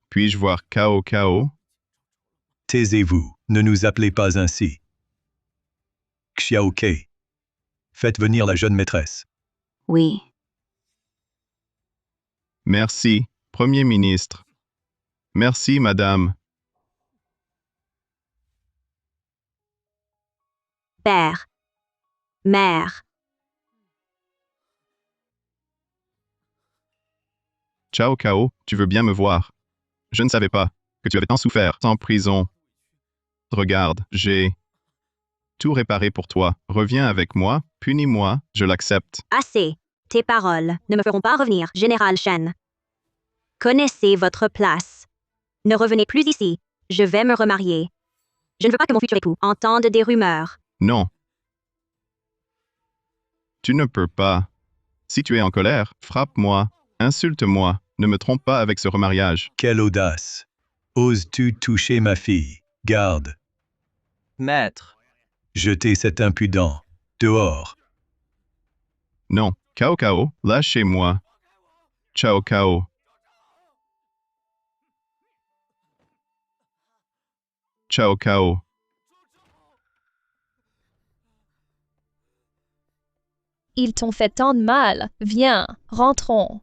Puis-je voir Cao Cao? Taisez-vous, ne nous appelez pas ainsi. Xiao Kei. Faites venir la jeune maîtresse. Oui. Merci, Premier ministre. Merci, madame. Père. Mère. Cao Cao, tu veux bien me voir. Je ne savais pas que tu avais tant souffert en prison. Regarde, j'ai tout réparé pour toi. Reviens avec moi, Punis-moi, je l'accepte. Assez. Tes paroles ne me feront pas revenir, Général Shen. Connaissez votre place. Ne revenez plus ici. Je vais me remarier. Je ne veux pas que mon futur époux entende des rumeurs. Non. Tu ne peux pas. Si tu es en colère, frappe-moi, insulte-moi, ne me trompe pas avec ce remariage. Quelle audace! Oses-tu toucher ma fille? Garde! Maître. Jetez cet impudent. Dehors! Non, Cao Cao, lâchez-moi. Cao Cao. Cao Cao. Ils t'ont fait tant de mal. Viens, rentrons.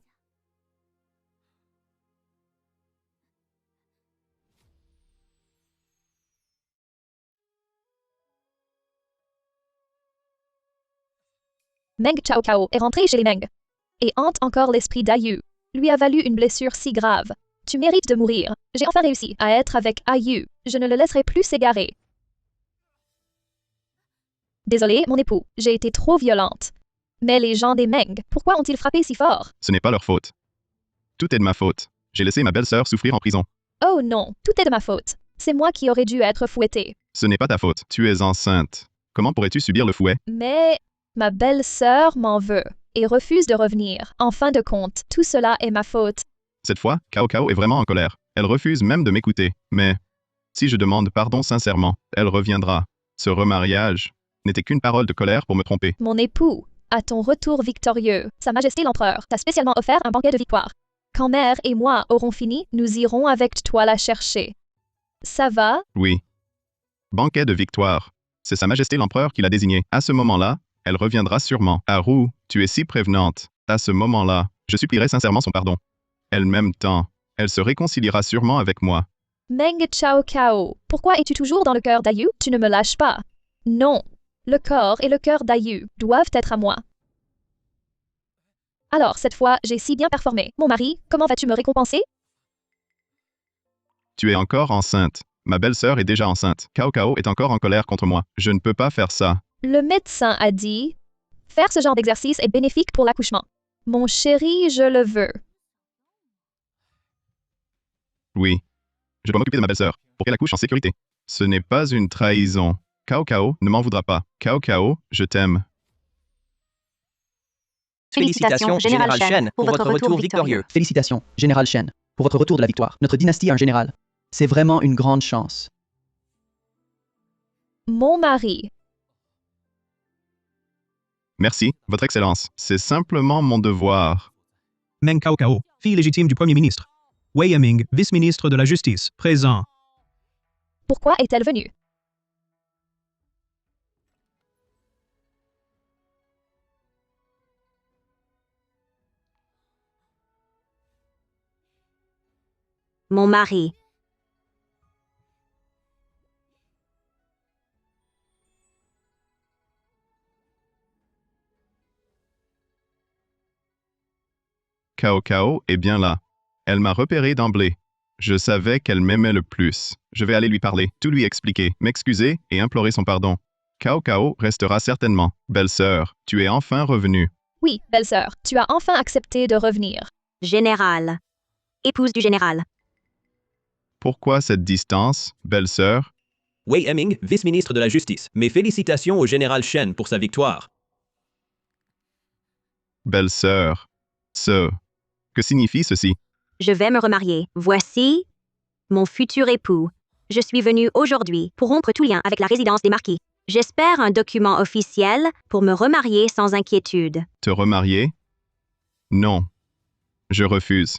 Meng Chao Cao est rentré chez les Meng et hante encore l'esprit d'Ayu. Lui a valu une blessure si grave. Tu mérites de mourir. J'ai enfin réussi à être avec Ayu. Je ne le laisserai plus s'égarer. Désolée, mon époux, j'ai été trop violente. Mais les gens des Meng, pourquoi ont-ils frappé si fort? Ce n'est pas leur faute. Tout est de ma faute. J'ai laissé ma belle-sœur souffrir en prison. Oh non, tout est de ma faute. C'est moi qui aurais dû être fouettée. Ce n'est pas ta faute. Tu es enceinte. Comment pourrais-tu subir le fouet? Mais ma belle-sœur m'en veut et refuse de revenir. En fin de compte, tout cela est ma faute. Cette fois, Cao Cao est vraiment en colère. Elle refuse même de m'écouter. Mais si je demande pardon sincèrement, elle reviendra. Ce remariage n'était qu'une parole de colère pour me tromper. Mon époux, à ton retour victorieux, Sa Majesté l'Empereur t'a spécialement offert un banquet de victoire. Quand mère et moi aurons fini, nous irons avec toi la chercher. Ça va? Oui. Banquet de victoire. C'est Sa Majesté l'Empereur qui l'a désigné. À ce moment-là, elle reviendra sûrement. Haru, tu es si prévenante. À ce moment-là, je supplierai sincèrement son pardon. Elle m'aime tant. Elle se réconciliera sûrement avec moi. Meng Chao Cao, pourquoi es-tu toujours dans le cœur d'Ayu? Tu ne me lâches pas. Non. Le corps et le cœur d'Ayu doivent être à moi. Alors, cette fois, j'ai si bien performé. Mon mari, comment vas-tu me récompenser? Tu es encore enceinte. Ma belle-sœur est déjà enceinte. Cao Cao est encore en colère contre moi. Je ne peux pas faire ça. Le médecin a dit, faire ce genre d'exercice est bénéfique pour l'accouchement. Mon chéri, je le veux. Oui. Je dois m'occuper de ma belle-sœur, pour qu'elle accouche en sécurité. Ce n'est pas une trahison. Cao Cao ne m'en voudra pas. Cao Cao, je t'aime. Félicitations, Général Shen, pour votre retour victorieux. Félicitations, Général Shen, pour votre retour de la victoire. Notre dynastie a un général. C'est vraiment une grande chance. Mon mari. Merci, Votre Excellence. C'est simplement mon devoir. Meng Cao Cao, fille légitime du Premier ministre. Wei Yiming, vice-ministre de la Justice, présent. Pourquoi est-elle venue? Mon mari. Cao Cao est bien là. Elle m'a repéré d'emblée. Je savais qu'elle m'aimait le plus. Je vais aller lui parler, tout lui expliquer, m'excuser et implorer son pardon. Cao Cao restera certainement. Belle-sœur, tu es enfin revenue. Oui, belle-sœur, tu as enfin accepté de revenir. Général. Épouse du général. Pourquoi cette distance, belle-sœur? Wei Yiming, vice-ministre de la Justice. Mes félicitations au général Shen pour sa victoire. Belle-sœur. Que signifie ceci? Je vais me remarier. Voici mon futur époux. Je suis venue aujourd'hui pour rompre tout lien avec la résidence des marquis. J'espère un document officiel pour me remarier sans inquiétude. Te remarier? Non. Je refuse.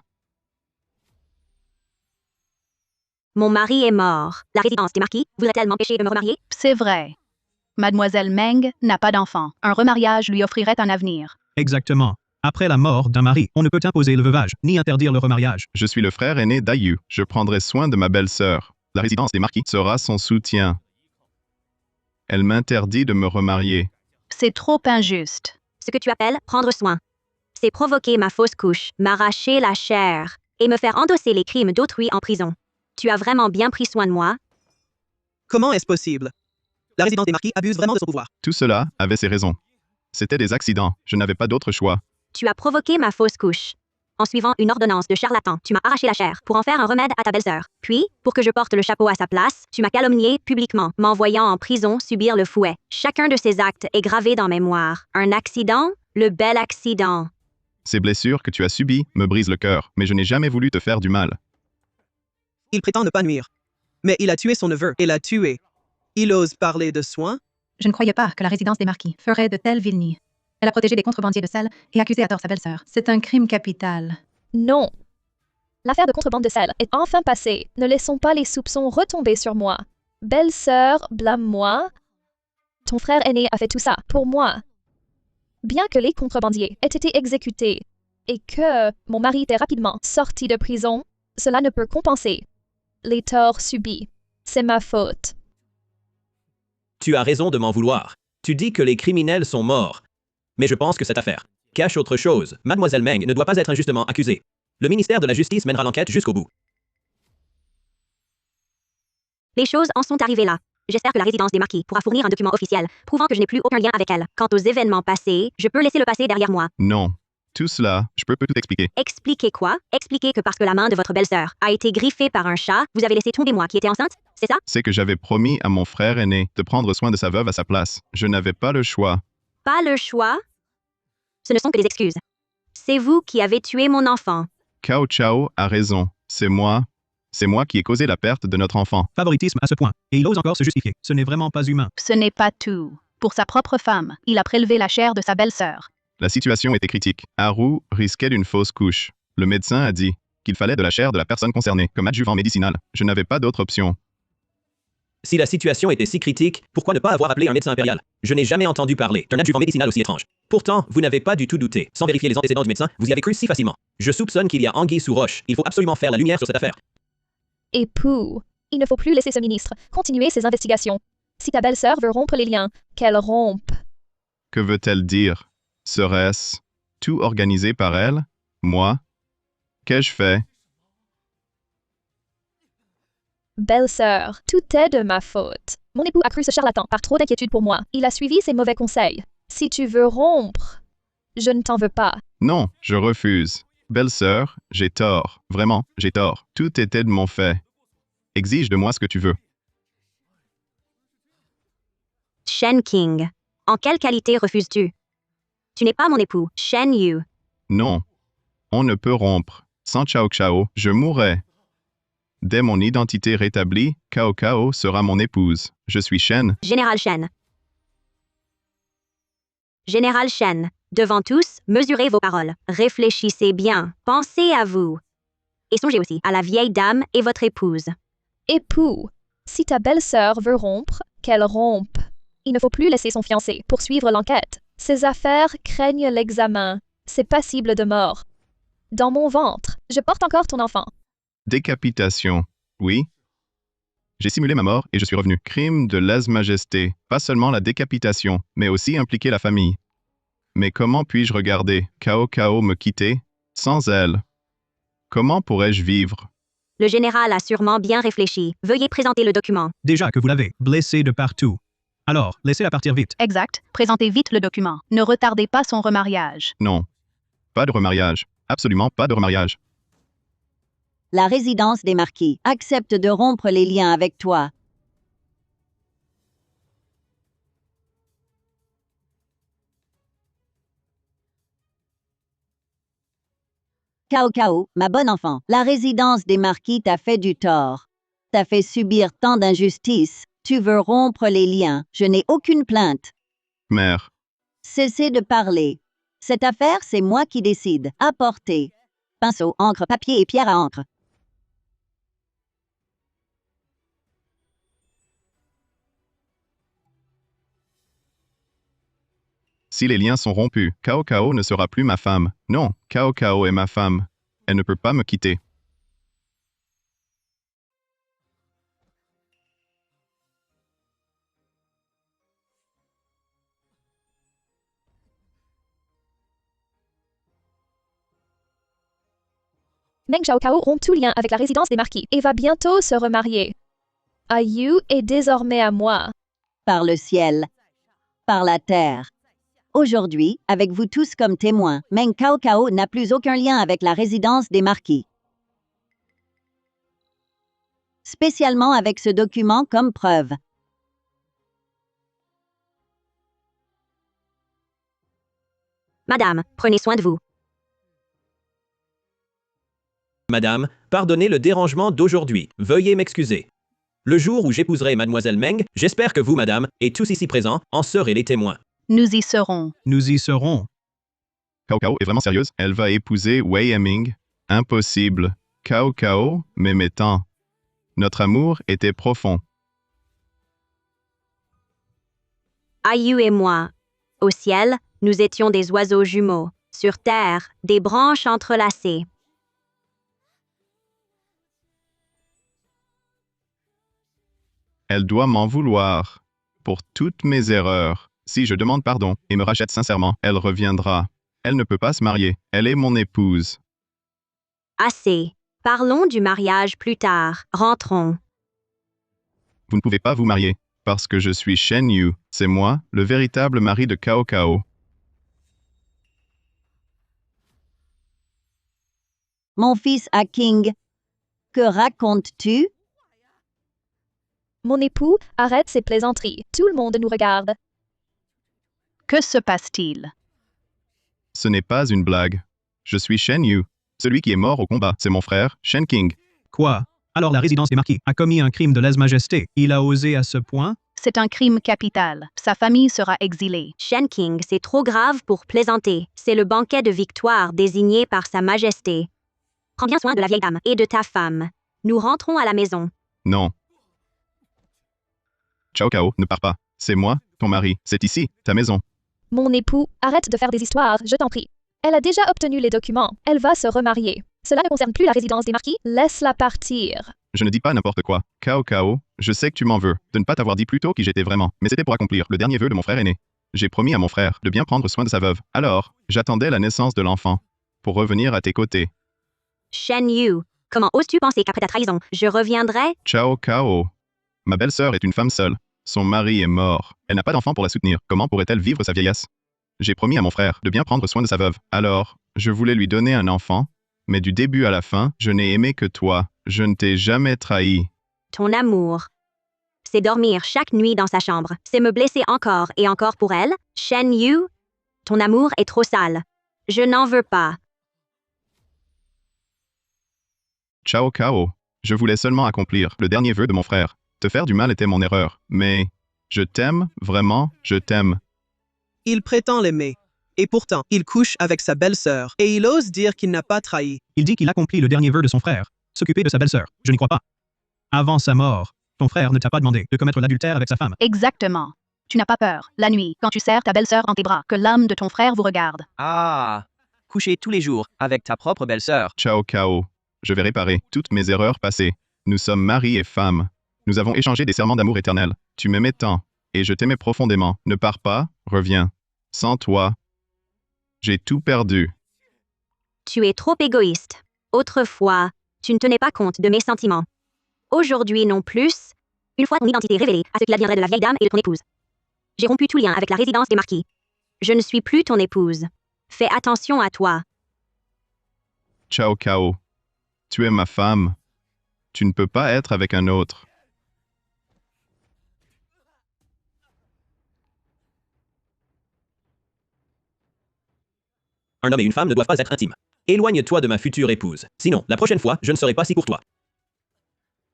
Mon mari est mort. La résidence des marquis voudrait-elle m'empêcher de me remarier? C'est vrai. Mademoiselle Meng n'a pas d'enfant. Un remariage lui offrirait un avenir. Exactement. Après la mort d'un mari, on ne peut imposer le veuvage, ni interdire le remariage. Je suis le frère aîné d'Ayu. Je prendrai soin de ma belle-sœur. La résidence des marquis sera son soutien. Elle m'interdit de me remarier. C'est trop injuste. Ce que tu appelles prendre soin. C'est provoquer ma fausse couche, m'arracher la chair et me faire endosser les crimes d'autrui en prison. Tu as vraiment bien pris soin de moi? Comment est-ce possible? La résidence des marquis abuse vraiment de son pouvoir. Tout cela avait ses raisons. C'était des accidents. Je n'avais pas d'autre choix. Tu as provoqué ma fausse couche. En suivant une ordonnance de charlatan, tu m'as arraché la chair pour en faire un remède à ta belle-sœur. Puis, pour que je porte le chapeau à sa place, tu m'as calomnié publiquement, m'envoyant en prison subir le fouet. Chacun de ces actes est gravé dans mémoire. Un accident? Le bel accident. Ces blessures que tu as subies me brisent le cœur, mais je n'ai jamais voulu te faire du mal. Il prétend ne pas nuire. Mais il a tué son neveu et l'a tué. Il ose parler de soins? Je ne croyais pas que la résidence des marquis ferait de telles vilenies. Elle a protégé des contrebandiers de sel et accusé à tort sa belle-sœur. C'est un crime capital. Non. L'affaire de contrebande de sel est enfin passée. Ne laissons pas les soupçons retomber sur moi. Belle-sœur, blâme-moi. Ton frère aîné a fait tout ça pour moi. Bien que les contrebandiers aient été exécutés et que mon mari était rapidement sorti de prison, cela ne peut compenser les torts subis. C'est ma faute. Tu as raison de m'en vouloir. Tu dis que les criminels sont morts. Mais je pense que cette affaire cache autre chose. Mademoiselle Meng ne doit pas être injustement accusée. Le ministère de la Justice mènera l'enquête jusqu'au bout. Les choses en sont arrivées là. J'espère que la résidence des marquis pourra fournir un document officiel prouvant que je n'ai plus aucun lien avec elle. Quant aux événements passés, je peux laisser le passé derrière moi. Non. Tout cela, je peux tout expliquer. Expliquez quoi? Expliquez que parce que la main de votre belle-sœur a été griffée par un chat, vous avez laissé tomber moi qui étais enceinte? C'est ça? C'est que j'avais promis à mon frère aîné de prendre soin de sa veuve à sa place. Je n'avais pas le choix. Pas le choix? Ce ne sont que des excuses. C'est vous qui avez tué mon enfant. Cao Chao a raison. C'est moi qui ai causé la perte de notre enfant. Favoritisme à ce point. Et il ose encore se justifier. Ce n'est vraiment pas humain. Ce n'est pas tout. Pour sa propre femme, il a prélevé la chair de sa belle-sœur. La situation était critique. Haru risquait d'une fausse couche. Le médecin a dit qu'il fallait de la chair de la personne concernée comme adjuvant médicinal. Je n'avais pas d'autre option. Si la situation était si critique, pourquoi ne pas avoir appelé un médecin impérial? Je n'ai jamais entendu parler d'un adjuvant médicinal aussi étrange. Pourtant, vous n'avez pas du tout douté. Sans vérifier les antécédents du médecin, vous y avez cru si facilement. Je soupçonne qu'il y a anguille sous roche. Il faut absolument faire la lumière sur cette affaire. Époux, il ne faut plus laisser ce ministre continuer ses investigations. Si ta belle-sœur veut rompre les liens, qu'elle rompe. Que veut-elle dire? Serait-ce tout organisé par elle? Moi? Qu'ai-je fait? Belle-sœur, tout est de ma faute. Mon époux a cru ce charlatan par trop d'inquiétude pour moi. Il a suivi ses mauvais conseils. Si tu veux rompre, je ne t'en veux pas. Non, je refuse. Belle-sœur, j'ai tort. Vraiment, j'ai tort. Tout était de mon fait. Exige de moi ce que tu veux. Shen King. En quelle qualité refuses-tu? Tu n'es pas mon époux, Shen Yu. Non. On ne peut rompre. Sans Cao Chao, je mourrai. Dès mon identité rétablie, Cao Cao sera mon épouse. Je suis Shen. Général Shen. Général Shen, devant tous, mesurez vos paroles. Réfléchissez bien. Pensez à vous. Et songez aussi à la vieille dame et votre épouse. Époux, si ta belle-sœur veut rompre, qu'elle rompe. Il ne faut plus laisser son fiancé poursuivre l'enquête. Ces affaires craignent l'examen. C'est passible de mort. Dans mon ventre, je porte encore ton enfant. Décapitation. Oui. J'ai simulé ma mort et je suis revenu. Crime de lèse-majesté. Pas seulement la décapitation, mais aussi impliquer la famille. Mais comment puis-je regarder Cao Cao me quitter sans elle? Comment pourrais-je vivre? Le général a sûrement bien réfléchi. Veuillez présenter le document. Déjà que vous l'avez, blessé de partout. Alors, laissez-la partir vite. Exact. Présentez vite le document. Ne retardez pas son remariage. Non. Pas de remariage. Absolument pas de remariage. La résidence des marquis accepte de rompre les liens avec toi. Cao Cao, ma bonne enfant, la résidence des marquis t'a fait du tort. T'a fait subir tant d'injustices. Tu veux rompre les liens. Je n'ai aucune plainte. Mère. Cessez de parler. Cette affaire, c'est moi qui décide. Apportez. Pinceau, encre, papier et pierre à encre. Si les liens sont rompus, Cao Cao ne sera plus ma femme. Non, Cao Cao est ma femme. Elle ne peut pas me quitter. Meng Cao Cao rompt tout lien avec la résidence des marquis et va bientôt se remarier. Ayu est désormais à moi. Par le ciel. Par la terre. Aujourd'hui, avec vous tous comme témoins, Meng Cao Cao n'a plus aucun lien avec la résidence des marquis. Spécialement avec ce document comme preuve. Madame, prenez soin de vous. Madame, pardonnez le dérangement d'aujourd'hui. Veuillez m'excuser. Le jour où j'épouserai Mademoiselle Meng, j'espère que vous, madame, et tous ici présents, en serez les témoins. Nous y serons. Nous y serons. Cao Cao est vraiment sérieuse. Elle va épouser Wei Yiming. Impossible. Cao Cao m'aimait tant. Notre amour était profond. Ayu et moi. Au ciel, nous étions des oiseaux jumeaux. Sur terre, des branches entrelacées. Elle doit m'en vouloir pour toutes mes erreurs. Si je demande pardon et me rachète sincèrement, elle reviendra. Elle ne peut pas se marier. Elle est mon épouse. Assez. Parlons du mariage plus tard. Rentrons. Vous ne pouvez pas vous marier, parce que je suis Shen Yu. C'est moi, le véritable mari de Cao Cao. Mon fils King, que racontes-tu? Mon époux, arrête ces plaisanteries. Tout le monde nous regarde. Que se passe-t-il? Ce n'est pas une blague. Je suis Shen Yu. Celui qui est mort au combat, c'est mon frère, Shen King. Quoi? Alors la résidence des marquis a commis un crime de lèse-majesté. Il a osé à ce point? C'est un crime capital. Sa famille sera exilée. Shen King, c'est trop grave pour plaisanter. C'est le banquet de victoire désigné par Sa Majesté. Prends bien soin de la vieille dame et de ta femme. Nous rentrons à la maison. Non. Cao Cao, ne pars pas. C'est moi, ton mari. C'est ici, ta maison. Mon époux, arrête de faire des histoires, je t'en prie. Elle a déjà obtenu les documents. Elle va se remarier. Cela ne concerne plus la résidence des marquis. Laisse-la partir. Je ne dis pas n'importe quoi. Cao Cao, je sais que tu m'en veux de ne pas t'avoir dit plus tôt qui j'étais vraiment, mais c'était pour accomplir le dernier vœu de mon frère aîné. J'ai promis à mon frère de bien prendre soin de sa veuve. Alors, j'attendais la naissance de l'enfant pour revenir à tes côtés. Shen Yu, comment oses-tu penser qu'après ta trahison, je reviendrai? Cao Cao. Ma belle-sœur est une femme seule. Son mari est mort. Elle n'a pas d'enfant pour la soutenir. Comment pourrait-elle vivre sa vieillesse? J'ai promis à mon frère de bien prendre soin de sa veuve. Alors, je voulais lui donner un enfant, mais du début à la fin, je n'ai aimé que toi. Je ne t'ai jamais trahi. Ton amour. C'est dormir chaque nuit dans sa chambre. C'est me blesser encore et encore pour elle. Shen Yu, ton amour est trop sale. Je n'en veux pas. Cao Cao. Je voulais seulement accomplir le dernier vœu de mon frère. Te faire du mal était mon erreur. Mais je t'aime, vraiment, je t'aime. Il prétend l'aimer. Et pourtant, il couche avec sa belle-sœur. Et il ose dire qu'il n'a pas trahi. Il dit qu'il accomplit le dernier vœu de son frère, s'occuper de sa belle-sœur. Je n'y crois pas. Avant sa mort, ton frère ne t'a pas demandé de commettre l'adultère avec sa femme. Exactement. Tu n'as pas peur, la nuit, quand tu serres ta belle-sœur en tes bras, que l'âme de ton frère vous regarde. Ah, coucher tous les jours avec ta propre belle-sœur. Cao Cao. Je vais réparer toutes mes erreurs passées. Nous sommes mari et femme. Nous avons échangé des serments d'amour éternel. Tu m'aimais tant, et je t'aimais profondément. Ne pars pas, reviens. Sans toi, j'ai tout perdu. Tu es trop égoïste. Autrefois, tu ne tenais pas compte de mes sentiments. Aujourd'hui non plus, une fois ton identité révélée à ce qu'il adviendrait de la vieille dame et de ton épouse. J'ai rompu tout lien avec la résidence des marquis. Je ne suis plus ton épouse. Fais attention à toi. Cao Cao. Tu es ma femme. Tu ne peux pas être avec un autre. Un homme et une femme ne doivent pas être intimes. Éloigne-toi de ma future épouse. Sinon, la prochaine fois, je ne serai pas si courtois.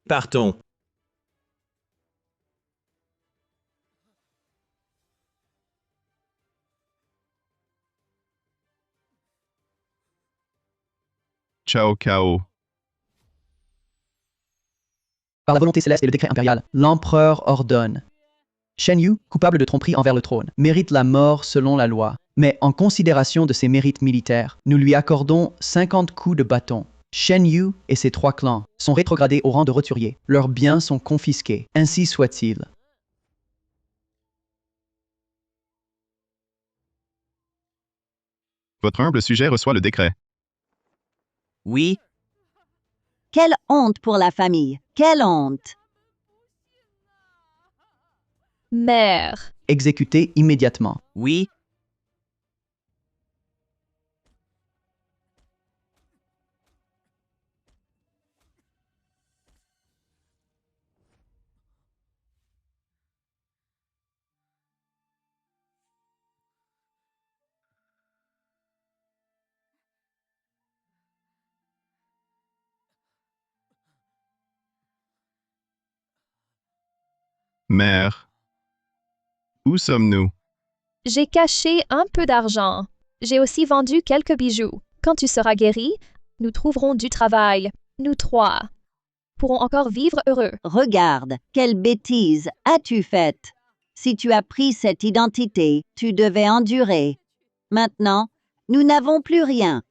Partons. Cao Cao. Par la volonté céleste et le décret impérial, l'empereur ordonne. Shen Yu, coupable de tromperie envers le trône, mérite la mort selon la loi. Mais en considération de ses mérites militaires, nous lui accordons 50 coups de bâton. Shen Yu et ses 3 clans sont rétrogradés au rang de roturiers. Leurs biens sont confisqués. Ainsi soit-il. Votre humble sujet reçoit le décret. Oui. Quelle honte pour la famille. Quelle honte. Mère. Exécuté immédiatement. Oui. Mère. Où sommes-nous? J'ai caché un peu d'argent. J'ai aussi vendu quelques bijoux. Quand tu seras guéri, nous trouverons du travail. Nous trois pourrons encore vivre heureux. Regarde, quelle bêtise as-tu faite? Si tu as pris cette identité, tu devais endurer. Maintenant, nous n'avons plus rien.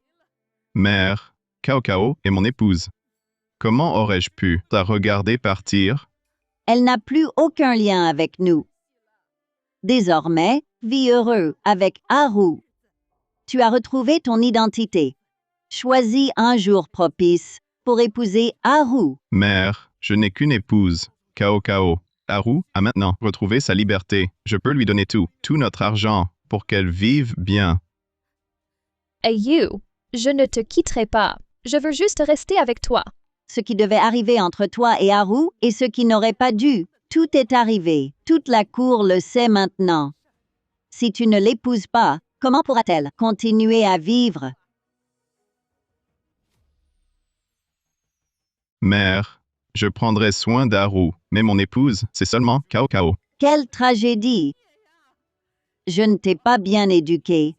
Mère, Cao Cao est mon épouse. Comment aurais-je pu la regarder partir? Elle n'a plus aucun lien avec nous. Désormais, vis heureux avec Haru. Tu as retrouvé ton identité. Choisis un jour propice pour épouser Haru. Mère, je n'ai qu'une épouse, Cao Cao. Haru a maintenant retrouvé sa liberté. Je peux lui donner tout notre argent, pour qu'elle vive bien. Hey you, je ne te quitterai pas. Je veux juste rester avec toi. Ce qui devait arriver entre toi et Haru et ce qui n'aurait pas dû. Tout est arrivé. Toute la cour le sait maintenant. Si tu ne l'épouses pas, comment pourra-t-elle continuer à vivre? Mère, je prendrai soin d'Haru, mais mon épouse, c'est seulement Cao Cao. Quelle tragédie! Je ne t'ai pas bien éduqué.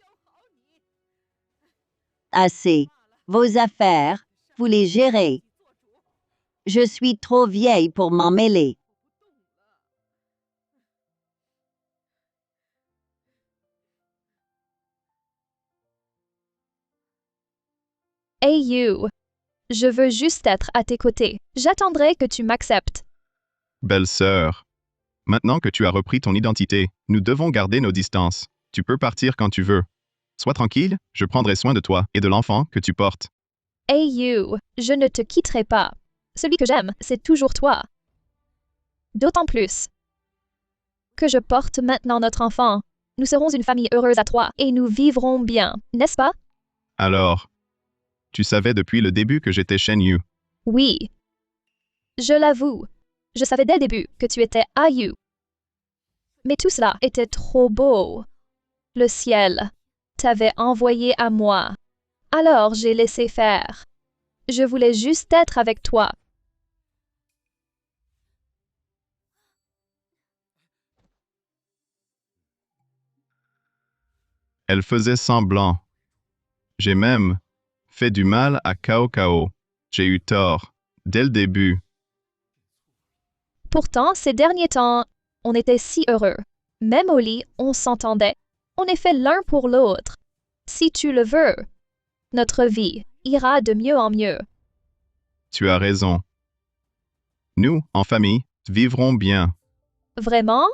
Assez. Vos affaires, vous les gérez. Je suis trop vieille pour m'en mêler. Hey you, je veux juste être à tes côtés. J'attendrai que tu m'acceptes. Belle-sœur, maintenant que tu as repris ton identité, nous devons garder nos distances. Tu peux partir quand tu veux. Sois tranquille, je prendrai soin de toi et de l'enfant que tu portes. Hey you, je ne te quitterai pas. Celui que j'aime, c'est toujours toi. D'autant plus que je porte maintenant notre enfant. Nous serons une famille heureuse à trois et nous vivrons bien, n'est-ce pas? Alors, tu savais depuis le début que j'étais Shen Yu. Oui. Je l'avoue. Je savais dès le début que tu étais Ayu. Mais tout cela était trop beau. Le ciel t'avait envoyé à moi. Alors j'ai laissé faire. Je voulais juste être avec toi. Elle faisait semblant. J'ai même fait du mal à Cao Cao. J'ai eu tort, dès le début. Pourtant, ces derniers temps, on était si heureux. Même au lit, on s'entendait. On est fait l'un pour l'autre. Si tu le veux, notre vie ira de mieux en mieux. Tu as raison. Nous, en famille, vivrons bien. Vraiment?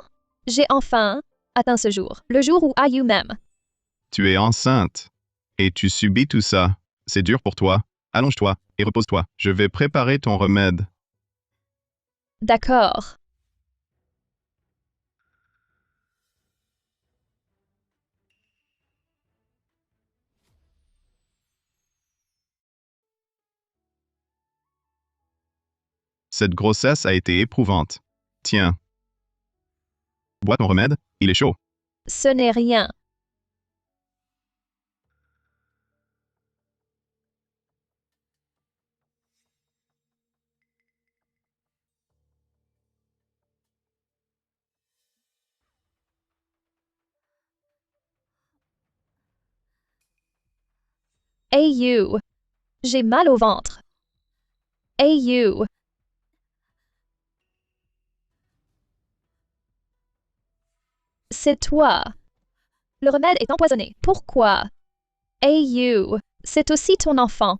J'ai enfin atteint ce jour, le jour où Ayu m'aime. Tu es enceinte. Et tu subis tout ça. C'est dur pour toi. Allonge-toi et repose-toi. Je vais préparer ton remède. D'accord. Cette grossesse a été éprouvante. Tiens. Bois ton remède, il est chaud. Ce n'est rien. Hey you, j'ai mal au ventre. Hey you. C'est toi. Le remède est empoisonné. Pourquoi? Hey you, c'est aussi ton enfant.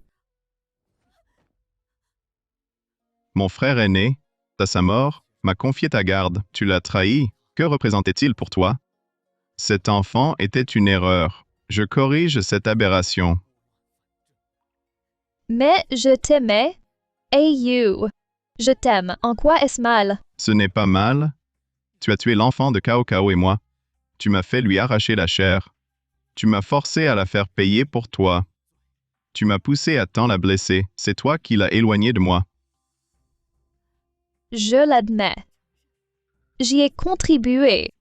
Mon frère aîné, à sa mort, m'a confié ta garde. Tu l'as trahi. Que représentait-il pour toi? Cet enfant était une erreur. Je corrige cette aberration. Mais je t'aimais. Hey you, je t'aime. En quoi est-ce mal? Ce n'est pas mal. Tu as tué l'enfant de Cao Cao et moi. Tu m'as fait lui arracher la chair. Tu m'as forcé à la faire payer pour toi. Tu m'as poussé à tant la blesser. C'est toi qui l'as éloignée de moi. Je l'admets. J'y ai contribué.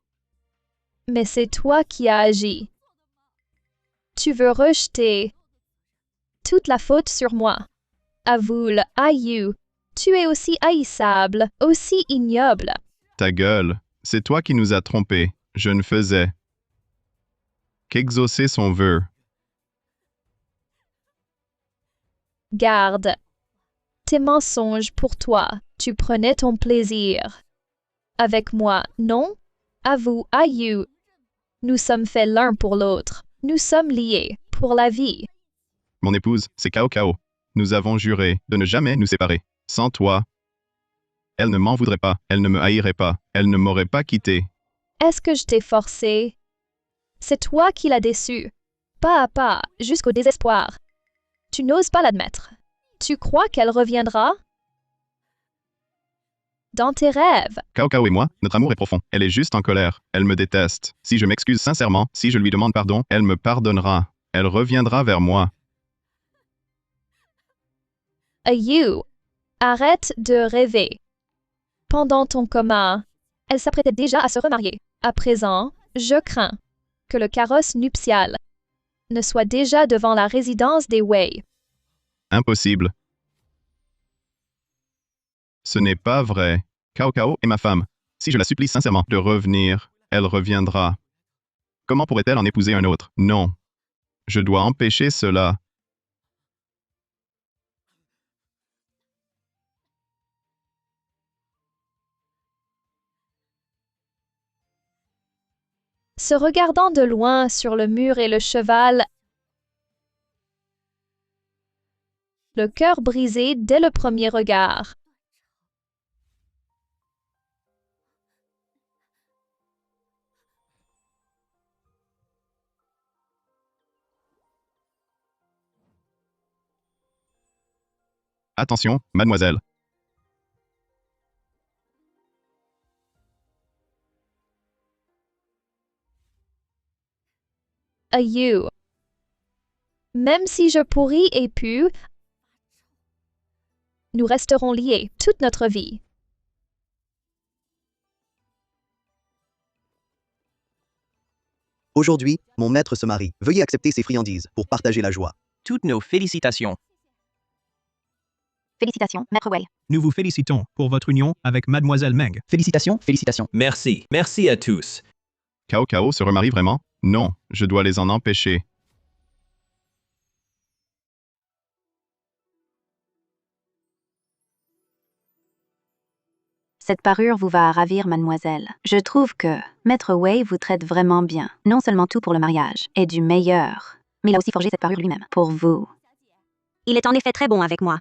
Mais c'est toi qui as agi. Tu veux rejeter toute la faute sur moi. Avoue-le, Ayu. Tu es aussi haïssable, aussi ignoble. Ta gueule, c'est toi qui nous as trompés. Je ne faisais qu'exaucer son vœu. Garde. Tes mensonges pour toi, tu prenais ton plaisir. Avec moi, non? À vous, à you. Nous sommes faits l'un pour l'autre. Nous sommes liés, pour la vie. Mon épouse, c'est Cao Cao. Nous avons juré de ne jamais nous séparer. Sans toi, elle ne m'en voudrait pas, elle ne me haïrait pas, elle ne m'aurait pas quitté. Est-ce que je t'ai forcé? C'est toi qui l'as déçu. Pas à pas, jusqu'au désespoir. Tu n'oses pas l'admettre. Tu crois qu'elle reviendra? Dans tes rêves. Cao Cao et moi, notre amour est profond. Elle est juste en colère. Elle me déteste. Si je m'excuse sincèrement, si je lui demande pardon, elle me pardonnera. Elle reviendra vers moi. You. Arrête de rêver. Pendant ton coma, elle s'apprêtait déjà à se remarier. À présent, je crains que le carrosse nuptial ne soit déjà devant la résidence des Wei. Impossible. Ce n'est pas vrai. Cao Cao est ma femme. Si je la supplie sincèrement de revenir, elle reviendra. Comment pourrait-elle en épouser un autre? Non. Je dois empêcher cela. Se regardant de loin sur le mur et le cheval, le cœur brisé dès le premier regard. Attention, mademoiselle. You. Même si je pourris et pu, nous resterons liés toute notre vie. Aujourd'hui, mon maître se marie. Veuillez accepter ses friandises pour partager la joie. Toutes nos félicitations. Félicitations, Maître Wei. Nous vous félicitons pour votre union avec Mademoiselle Meng. Félicitations, félicitations. Merci. Merci à tous. Cao Cao se remarie vraiment? Non, je dois les en empêcher. Cette parure vous va ravir, mademoiselle. Je trouve que Maître Wei vous traite vraiment bien. Non seulement tout pour le mariage est du meilleur, mais il a aussi forgé cette parure lui-même, pour vous. Il est en effet très bon avec moi.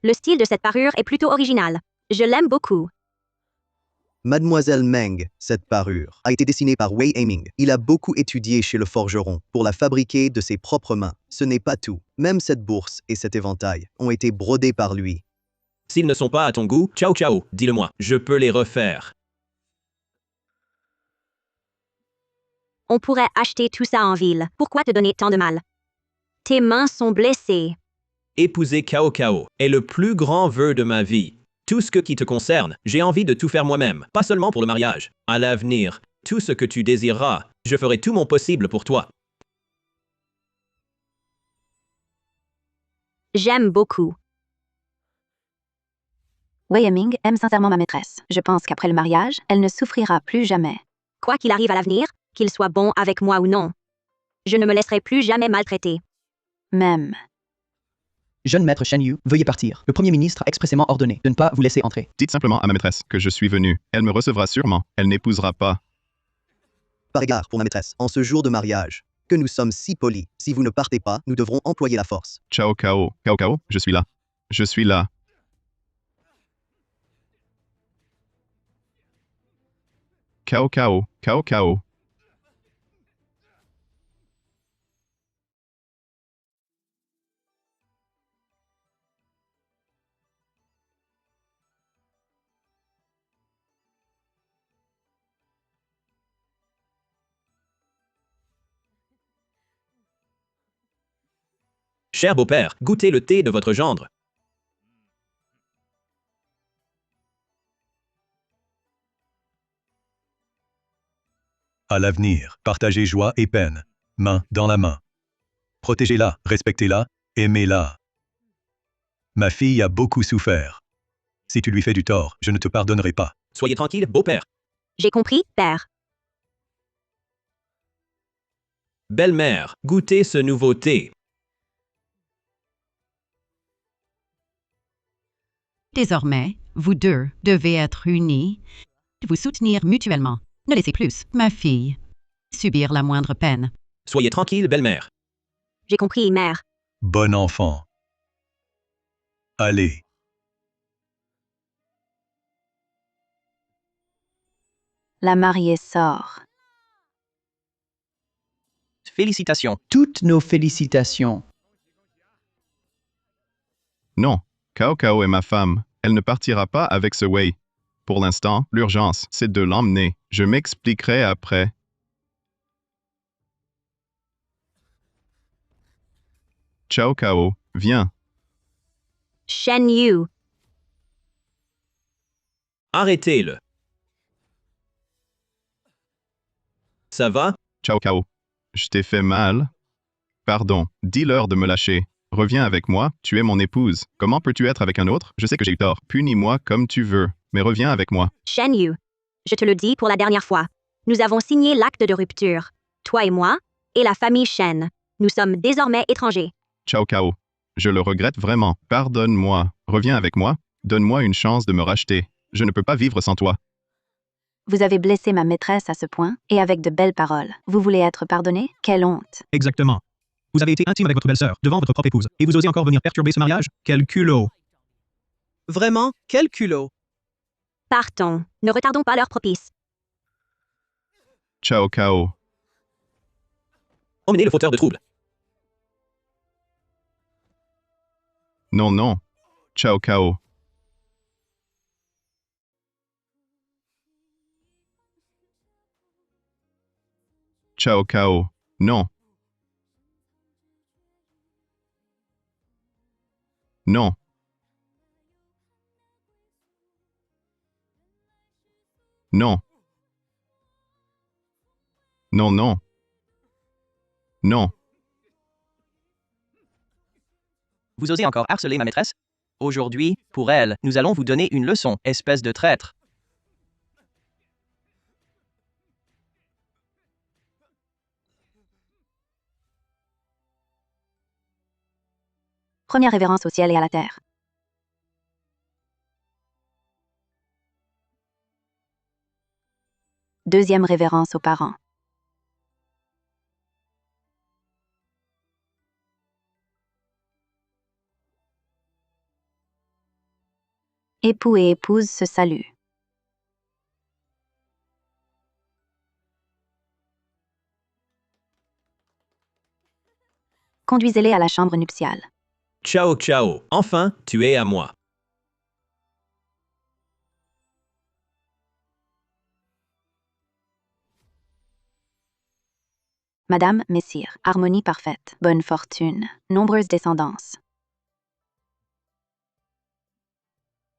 Le style de cette parure est plutôt original. Je l'aime beaucoup. Mademoiselle Meng, cette parure, a été dessinée par Wei Aiming. Il a beaucoup étudié chez le forgeron pour la fabriquer de ses propres mains. Ce n'est pas tout. Même cette bourse et cet éventail ont été brodés par lui. S'ils ne sont pas à ton goût, ciao ciao, dis-le-moi. Je peux les refaire. On pourrait acheter tout ça en ville. Pourquoi te donner tant de mal? Tes mains sont blessées. Épouser Cao Cao est le plus grand vœu de ma vie. Tout ce qui te concerne, j'ai envie de tout faire moi-même, pas seulement pour le mariage. À l'avenir, tout ce que tu désireras, je ferai tout mon possible pour toi. J'aime beaucoup. Wei Yiming aime sincèrement ma maîtresse. Je pense qu'après le mariage, elle ne souffrira plus jamais. Quoi qu'il arrive à l'avenir, qu'il soit bon avec moi ou non, je ne me laisserai plus jamais maltraiter. Même. Jeune maître Shen Yu, veuillez partir. Le Premier ministre a expressément ordonné de ne pas vous laisser entrer. Dites simplement à ma maîtresse que je suis venu. Elle me recevra sûrement. Elle n'épousera pas. Par égard pour ma maîtresse, en ce jour de mariage, que nous sommes si polis. Si vous ne partez pas, nous devrons employer la force. Ciao Cao. Cao Cao, je suis là. Je suis là. Cao Cao. Cao Cao. Cher beau-père, goûtez le thé de votre gendre. À l'avenir, partagez joie et peine. Main dans la main. Protégez-la, respectez-la, aimez-la. Ma fille a beaucoup souffert. Si tu lui fais du tort, je ne te pardonnerai pas. Soyez tranquille, beau-père. J'ai compris, père. Belle-mère, goûtez ce nouveau thé. Désormais, vous deux devez être unis, vous soutenir mutuellement. Ne laissez plus, ma fille, subir la moindre peine. Soyez tranquille, belle-mère. J'ai compris, mère. Bon enfant. Allez. La mariée sort. Félicitations. Toutes nos félicitations. Non, Cao Cao est ma femme. Elle ne partira pas avec ce Wei. Pour l'instant, l'urgence, c'est de l'emmener. Je m'expliquerai après. Cao Cao, viens. Shen Yu. Arrêtez-le. Ça va? Cao Cao, je t'ai fait mal? Pardon, dis-leur de me lâcher. Reviens avec moi, tu es mon épouse. Comment peux-tu être avec un autre? Je sais que j'ai eu tort. Punis-moi comme tu veux, mais reviens avec moi. Shen Yu. Je te le dis pour la dernière fois. Nous avons signé l'acte de rupture. Toi et moi, et la famille Shen. Nous sommes désormais étrangers. Cao Cao, je le regrette vraiment. Pardonne-moi. Reviens avec moi. Donne-moi une chance de me racheter. Je ne peux pas vivre sans toi. Vous avez blessé ma maîtresse à ce point, et avec de belles paroles. Vous voulez être pardonné? Quelle honte! Exactement. Vous avez été intime avec votre belle-sœur, devant votre propre épouse, et vous osez encore venir perturber ce mariage? Quel culot! Vraiment, quel culot! Partons. Ne retardons pas l'heure propice. Cao Cao. Emmenez le fauteur de trouble. Non, non. Cao Cao. Cao Cao. Non. Non. Non. Non, non. Non. Vous osez encore harceler ma maîtresse? Aujourd'hui, pour elle, nous allons vous donner une leçon, espèce de traître. Première révérence au ciel et à la terre. Deuxième révérence aux parents. Époux et épouse se saluent. Conduisez-les à la chambre nuptiale. Ciao, ciao. Enfin, tu es à moi. Madame, Messire, harmonie parfaite, bonne fortune, nombreuse descendance.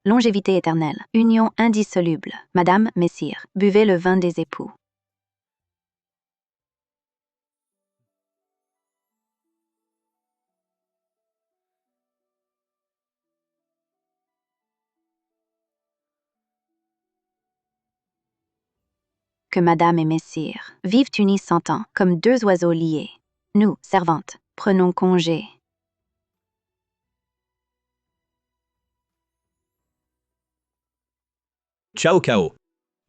Longévité éternelle, union indissoluble. Madame, Messire, buvez le vin des époux. Que Madame et Messire vivent unis 100 ans, comme deux oiseaux liés. Nous, servantes, prenons congé. Ciao, Cao.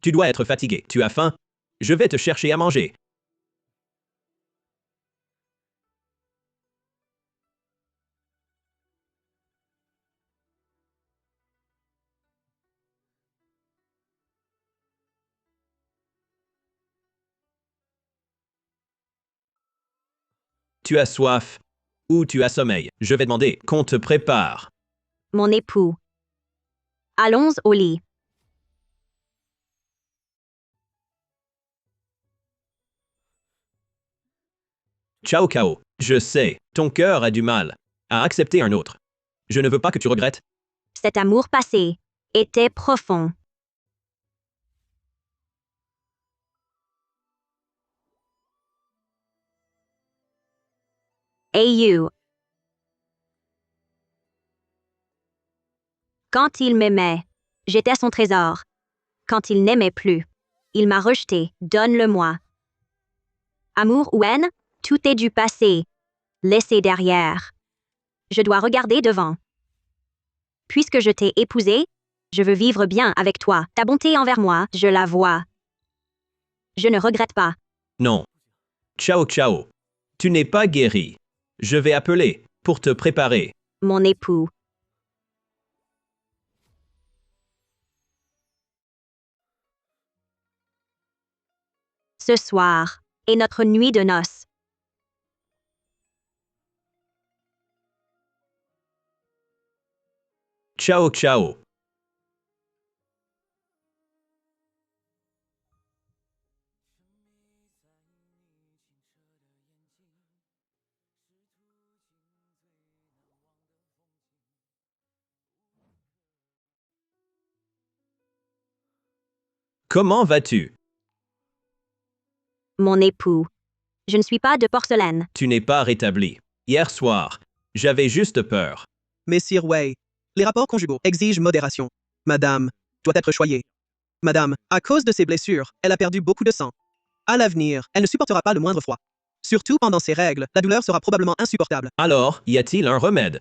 Tu dois être fatigué. Tu as faim? Je vais te chercher à manger. Tu as soif ou tu as sommeil? Je vais demander qu'on te prépare. Mon époux. Allons au lit. Ciao, Cao. Je sais, ton cœur a du mal à accepter un autre. Je ne veux pas que tu regrettes. Cet amour passé était profond. Ayu. Quand il m'aimait, j'étais son trésor. Quand il n'aimait plus, il m'a rejeté. Donne-le-moi. Amour ou haine, tout est du passé. Laissé derrière. Je dois regarder devant. Puisque je t'ai épousé, je veux vivre bien avec toi. Ta bonté envers moi, je la vois. Je ne regrette pas. Non. Ciao ciao. Tu n'es pas guéri. Je vais appeler pour te préparer. Mon époux. Ce soir est notre nuit de noces. Ciao ciao. Comment vas-tu? Mon époux. Je ne suis pas de porcelaine. Tu n'es pas rétabli. Hier soir, j'avais juste peur. Messire Wei, les rapports conjugaux exigent modération. Madame doit être choyée. Madame, à cause de ses blessures, elle a perdu beaucoup de sang. À l'avenir, elle ne supportera pas le moindre froid. Surtout pendant ses règles, la douleur sera probablement insupportable. Alors, y a-t-il un remède?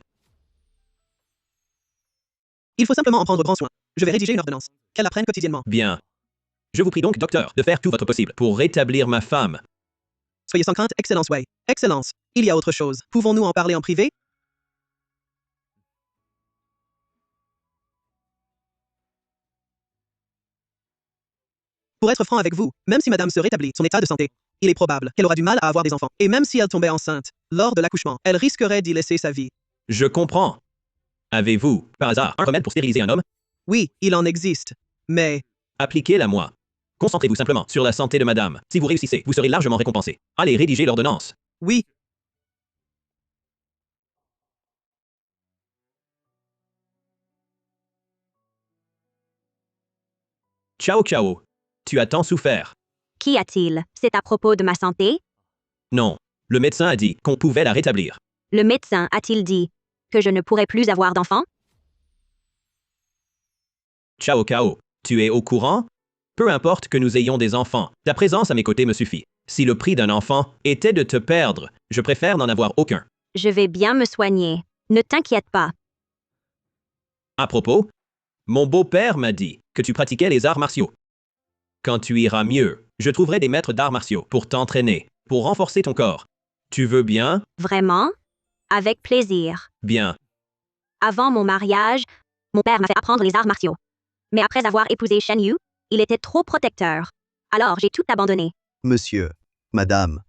Il faut simplement en prendre grand soin. Je vais rédiger une ordonnance. Qu'elle la prenne quotidiennement. Bien. Je vous prie donc, docteur, de faire tout votre possible pour rétablir ma femme. Soyez sans crainte, Excellence Wei. Excellence, il y a autre chose. Pouvons-nous en parler en privé? Pour être franc avec vous, même si madame se rétablit son état de santé, il est probable qu'elle aura du mal à avoir des enfants. Et même si elle tombait enceinte, lors de l'accouchement, elle risquerait d'y laisser sa vie. Je comprends. Avez-vous, par hasard, un remède pour stériliser un homme? Oui, il en existe. Mais... Appliquez-la moi. Concentrez-vous simplement sur la santé de madame. Si vous réussissez, vous serez largement récompensé. Allez rédiger l'ordonnance. Oui. Ciao ciao. Tu as tant souffert. Qu'y a-t-il? C'est à propos de ma santé? Non. Le médecin a dit qu'on pouvait la rétablir. Le médecin a-t-il dit que je ne pourrais plus avoir d'enfants? Ciao Cao. Tu es au courant? Peu importe que nous ayons des enfants, ta présence à mes côtés me suffit. Si le prix d'un enfant était de te perdre, je préfère n'en avoir aucun. Je vais bien me soigner. Ne t'inquiète pas. À propos, mon beau-père m'a dit que tu pratiquais les arts martiaux. Quand tu iras mieux, je trouverai des maîtres d'arts martiaux pour t'entraîner, pour renforcer ton corps. Tu veux bien? Vraiment? Avec plaisir. Bien. Avant mon mariage, mon père m'a fait apprendre les arts martiaux. Mais après avoir épousé Shen Yu, il était trop protecteur. Alors j'ai tout abandonné. Monsieur, Madame.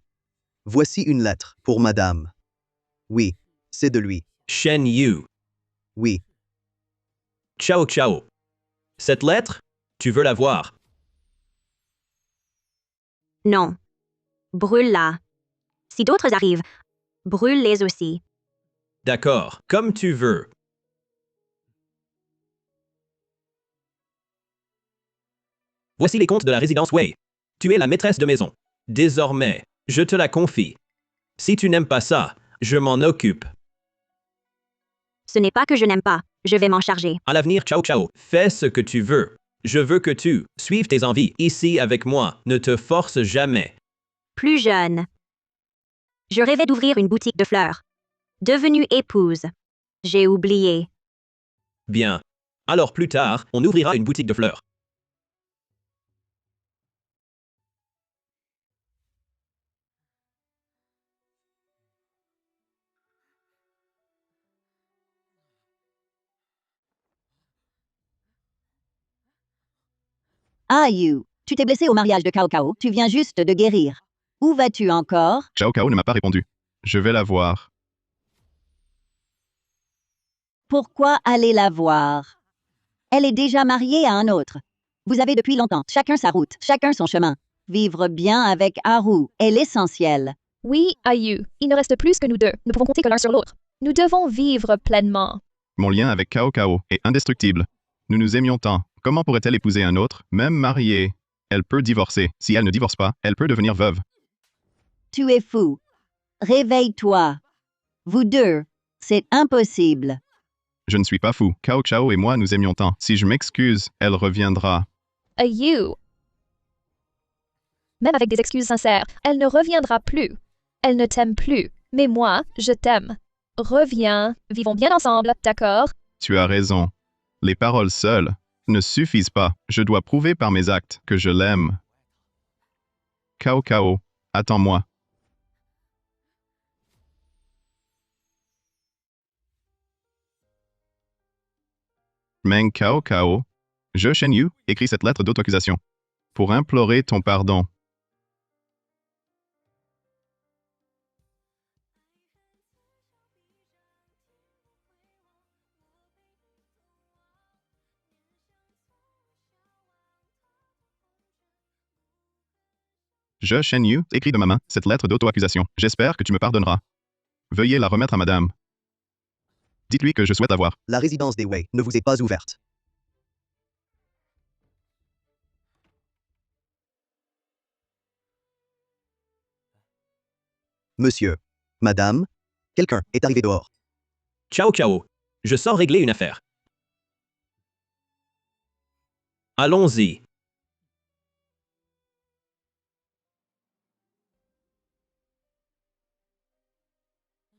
Voici une lettre pour Madame. Oui, c'est de lui. Shen Yu. Oui. Ciao ciao. Cette lettre, tu veux la voir? Non. Brûle-la. Si d'autres arrivent, brûle-les aussi. D'accord, comme tu veux. Voici les comptes de la résidence Wei. Tu es la maîtresse de maison. Désormais, je te la confie. Si tu n'aimes pas ça, je m'en occupe. Ce n'est pas que je n'aime pas, je vais m'en charger. À l'avenir, ciao ciao. Fais ce que tu veux. Je veux que tu suives tes envies ici avec moi. Ne te force jamais. Plus jeune. Je rêvais d'ouvrir une boutique de fleurs. Devenue épouse. J'ai oublié. Bien. Alors plus tard, on ouvrira une boutique de fleurs. Ah, You, tu t'es blessé au mariage de Cao Cao, tu viens juste de guérir. Où vas-tu encore? Cao Cao ne m'a pas répondu. Je vais la voir. Pourquoi aller la voir? Elle est déjà mariée à un autre. Vous avez depuis longtemps, chacun sa route, chacun son chemin. Vivre bien avec Haru est l'essentiel. Oui, Ayu, il ne reste plus que nous deux. Nous pouvons compter que l'un sur l'autre. Nous devons vivre pleinement. Mon lien avec Cao Cao est indestructible. Nous nous aimions tant. Comment pourrait-elle épouser un autre, même mariée? Elle peut divorcer. Si elle ne divorce pas, elle peut devenir veuve. Tu es fou. Réveille-toi. Vous deux, c'est impossible. Je ne suis pas fou. Cao Cao et moi nous aimions tant. Si je m'excuse, elle reviendra. A you. Même avec des excuses sincères, elle ne reviendra plus. Elle ne t'aime plus. Mais moi, je t'aime. Reviens, vivons bien ensemble, d'accord? Tu as raison. Les paroles seules ne suffisent pas. Je dois prouver par mes actes que je l'aime. Cao Cao, attends-moi. Meng Cao Cao, je, Shen Yu, écris cette lettre d'auto-accusation pour implorer ton pardon. Je, Shen Yu, écris de ma main cette lettre d'auto-accusation. J'espère que tu me pardonneras. Veuillez la remettre à madame. Dites-lui que je souhaite avoir. La résidence des Wei ne vous est pas ouverte. Monsieur, madame, quelqu'un est arrivé dehors. Ciao Cao. Je sors régler une affaire. Allons-y.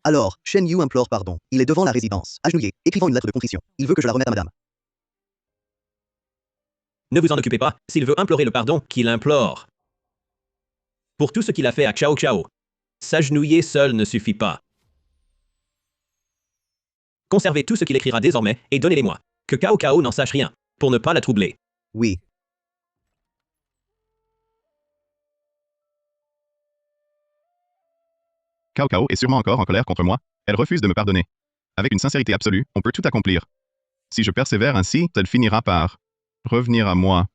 Alors, Shen Yu implore pardon. Il est devant la résidence, agenouillé, écrivant une lettre de contrition. Il veut que je la remette à madame. Ne vous en occupez pas, s'il veut implorer le pardon, qu'il implore. Pour tout ce qu'il a fait à Cao Cao. S'agenouiller seul ne suffit pas. Conservez tout ce qu'il écrira désormais et donnez-les-moi. Que Cao Cao n'en sache rien, pour ne pas la troubler. Oui. Cao Cao est sûrement encore en colère contre moi. Elle refuse de me pardonner. Avec une sincérité absolue, on peut tout accomplir. Si je persévère ainsi, elle finira par revenir à moi.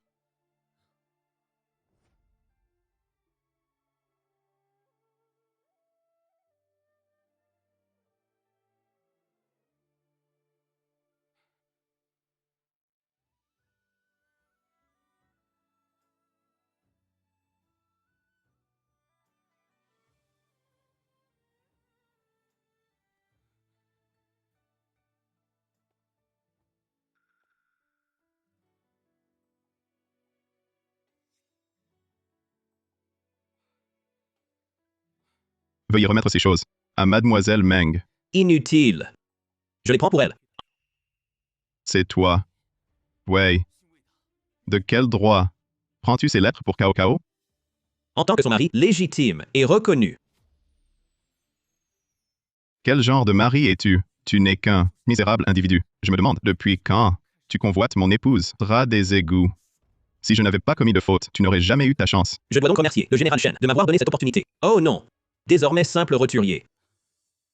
Veuillez remettre ces choses à mademoiselle Meng. Inutile. Je les prends pour elle. C'est toi. Wei. De quel droit prends-tu ces lettres pour Cao Cao? En tant que son mari légitime et reconnu. Quel genre de mari es-tu? Tu n'es qu'un misérable individu. Je me demande, depuis quand tu convoites mon épouse? Ras des égouts. Si je n'avais pas commis de faute, tu n'aurais jamais eu ta chance. Je dois donc remercier le général Shen de m'avoir donné cette opportunité. Oh non. Désormais simple roturier.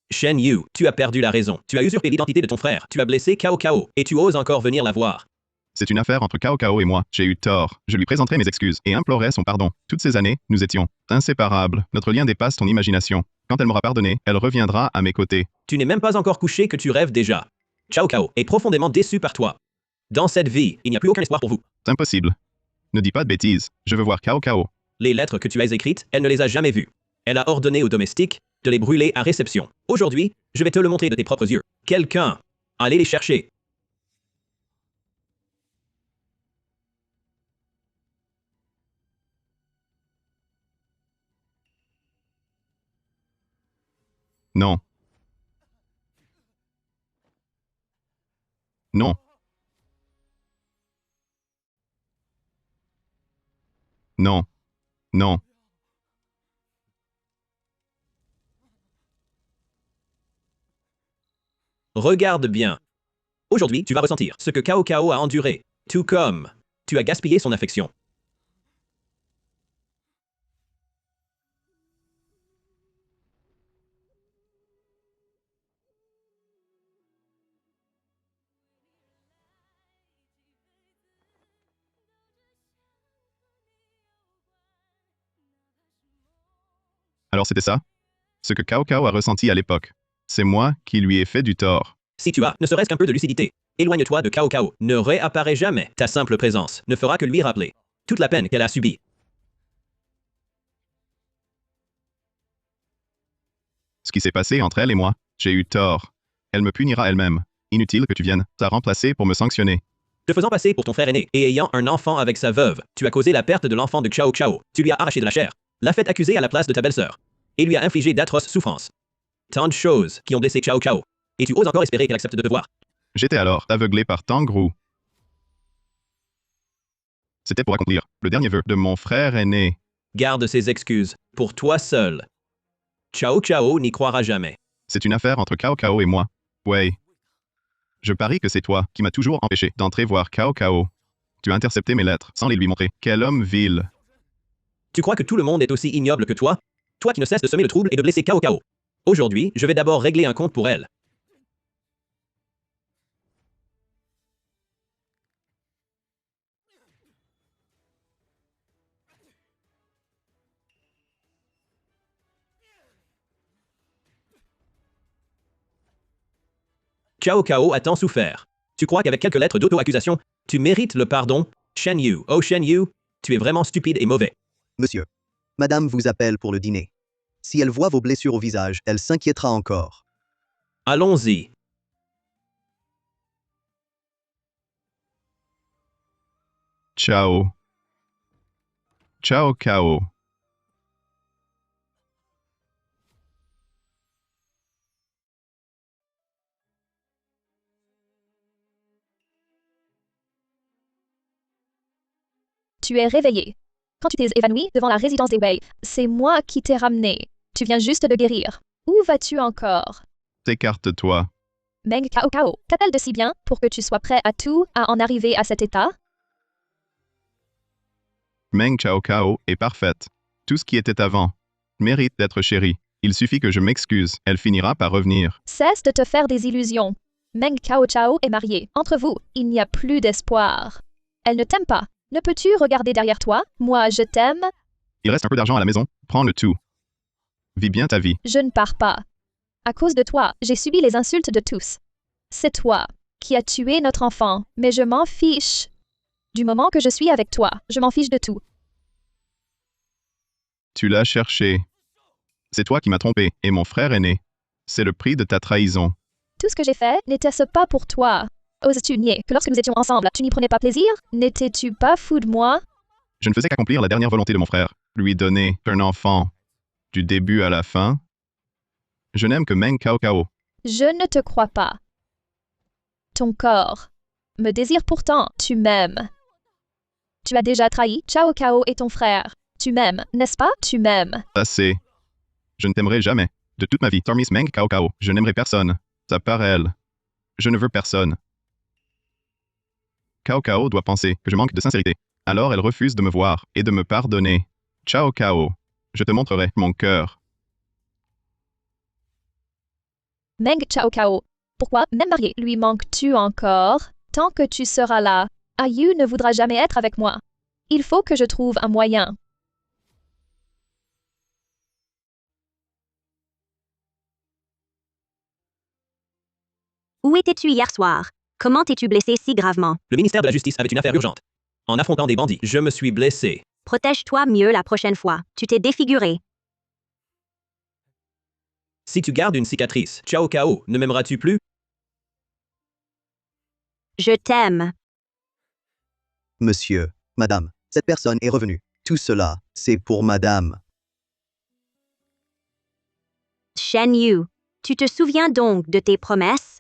Shen Yu, tu as perdu la raison. Tu as usurpé l'identité de ton frère. Tu as blessé Cao Cao. Et tu oses encore venir la voir. C'est une affaire entre Cao Cao et moi. J'ai eu tort. Je lui présenterai mes excuses et implorerai son pardon. Toutes ces années, nous étions inséparables. Notre lien dépasse ton imagination. Quand elle m'aura pardonné, elle reviendra à mes côtés. Tu n'es même pas encore couché que tu rêves déjà. Cao Cao est profondément déçu par toi. Dans cette vie, il n'y a plus aucun espoir pour vous. C'est impossible. Ne dis pas de bêtises. Je veux voir Cao Cao. Les lettres que tu as écrites, elle ne les a jamais vues. Elle a ordonné aux domestiques de les brûler à réception. Aujourd'hui, je vais te le montrer de tes propres yeux. Quelqu'un, allez les chercher. Non. Non. Non. Non. Regarde bien. Aujourd'hui, tu vas ressentir ce que Cao Cao a enduré, tout comme tu as gaspillé son affection. Alors c'était ça? Ce que Cao Cao a ressenti à l'époque. C'est moi qui lui ai fait du tort. Si tu as ne serait-ce qu'un peu de lucidité, éloigne-toi de Cao Cao. Ne réapparaît jamais. Ta simple présence ne fera que lui rappeler toute la peine qu'elle a subie. Ce qui s'est passé entre elle et moi, J'ai eu tort. Elle me punira elle-même. Inutile que tu viennes la remplacer pour me sanctionner. Te faisant passer pour ton frère aîné et ayant un enfant avec sa veuve, tu as causé la perte de l'enfant de Chao Chao. Tu lui as arraché de la chair, l'as fait accuser à la place de ta belle-sœur, et lui as infligé d'atroces souffrances. Tant de choses qui ont blessé Chao Chao. Et tu oses encore espérer qu'elle accepte de te voir. J'étais alors aveuglé par Tangrou. C'était pour accomplir le dernier vœu de mon frère aîné. Garde ces excuses pour toi seul. Chao Chao n'y croira jamais. C'est une affaire entre Cao Cao et moi. Ouais. Je parie que c'est toi qui m'as toujours empêché d'entrer voir Cao Cao. Tu as intercepté mes lettres sans les lui montrer. Quel homme vil. Tu crois que tout le monde est aussi ignoble que toi? Toi qui ne cesses de semer le trouble et de blesser Cao Cao. Aujourd'hui, je vais d'abord régler un compte pour elle. Cao Cao a tant souffert. Tu crois qu'avec quelques lettres d'auto-accusation, tu mérites le pardon? Shen Yu, oh Shen Yu, tu es vraiment stupide et mauvais. Monsieur, Madame vous appelle pour le dîner. Si elle voit vos blessures au visage, elle s'inquiétera encore. Allons-y. Ciao. Ciao Cao. Tu es réveillé. Quand tu t'es évanoui devant la résidence des Wei, c'est moi qui t'ai ramené. Tu viens juste de guérir. Où vas-tu encore? Écarte-toi. Meng Cao Cao, qu'a-t-elle de si bien pour que tu sois prêt à tout à en arriver à cet état? Meng Cao Cao est parfaite. Tout ce qui était avant mérite d'être chéri. Il suffit que je m'excuse. Elle finira par revenir. Cesse de te faire des illusions. Meng Cao Cao est mariée. Entre vous, il n'y a plus d'espoir. Elle ne t'aime pas. Ne peux-tu regarder derrière toi? Moi, je t'aime. Il reste un peu d'argent à la maison. Prends le tout. Vis bien ta vie. Je ne pars pas. À cause de toi, j'ai subi les insultes de tous. C'est toi qui as tué notre enfant, mais je m'en fiche. Du moment que je suis avec toi, je m'en fiche de tout. Tu l'as cherché. C'est toi qui m'as trompé, et mon frère aîné. C'est le prix de ta trahison. Tout ce que j'ai fait n'était-ce pas pour toi? Oses-tu nier que lorsque nous étions ensemble, tu n'y prenais pas plaisir? N'étais-tu pas fou de moi? Je ne faisais qu'accomplir la dernière volonté de mon frère, lui donner un enfant. Du début à la fin. Je n'aime que Meng Cao Cao. Je ne te crois pas. Ton corps me désire pourtant, tu m'aimes. Tu as déjà trahi Cao Cao et ton frère. Tu m'aimes, n'est-ce pas? Tu m'aimes. Assez. Je ne t'aimerai jamais. De toute ma vie, Miss Meng Cao Cao, je n'aimerai personne. À part elle. Je ne veux personne. Cao Cao doit penser que je manque de sincérité. Alors elle refuse de me voir et de me pardonner. Ciao Cao. Je te montrerai mon cœur. Meng Cao Cao, pourquoi, même marié, lui manques-tu encore? Tant que tu seras là, Ayu ne voudra jamais être avec moi. Il faut que je trouve un moyen. Où étais-tu hier soir? Comment t'es-tu blessé si gravement? Le ministère de la Justice avait une affaire urgente. En affrontant des bandits, je me suis blessé. Protège-toi mieux la prochaine fois. Tu t'es défiguré. Si tu gardes une cicatrice, Cao Cao, ne m'aimeras-tu plus? Je t'aime. Monsieur, Madame, cette personne est revenue. Tout cela, c'est pour Madame. Shen Yu, tu te souviens donc de tes promesses?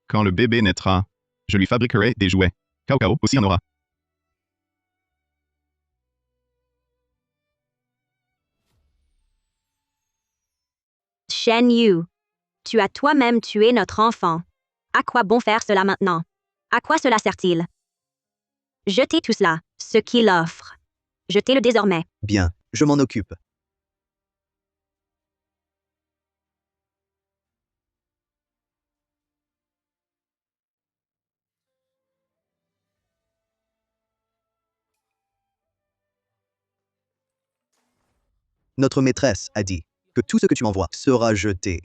Quand le bébé naîtra, je lui fabriquerai des jouets. Cao Cao aussi en aura. Shen Yu, tu as toi-même tué notre enfant. À quoi bon faire cela maintenant? À quoi cela sert-il? Jetez tout cela, ce qu'il offre. Jetez-le désormais. Bien, je m'en occupe. Notre maîtresse a dit que tout ce que tu m'envoies sera jeté.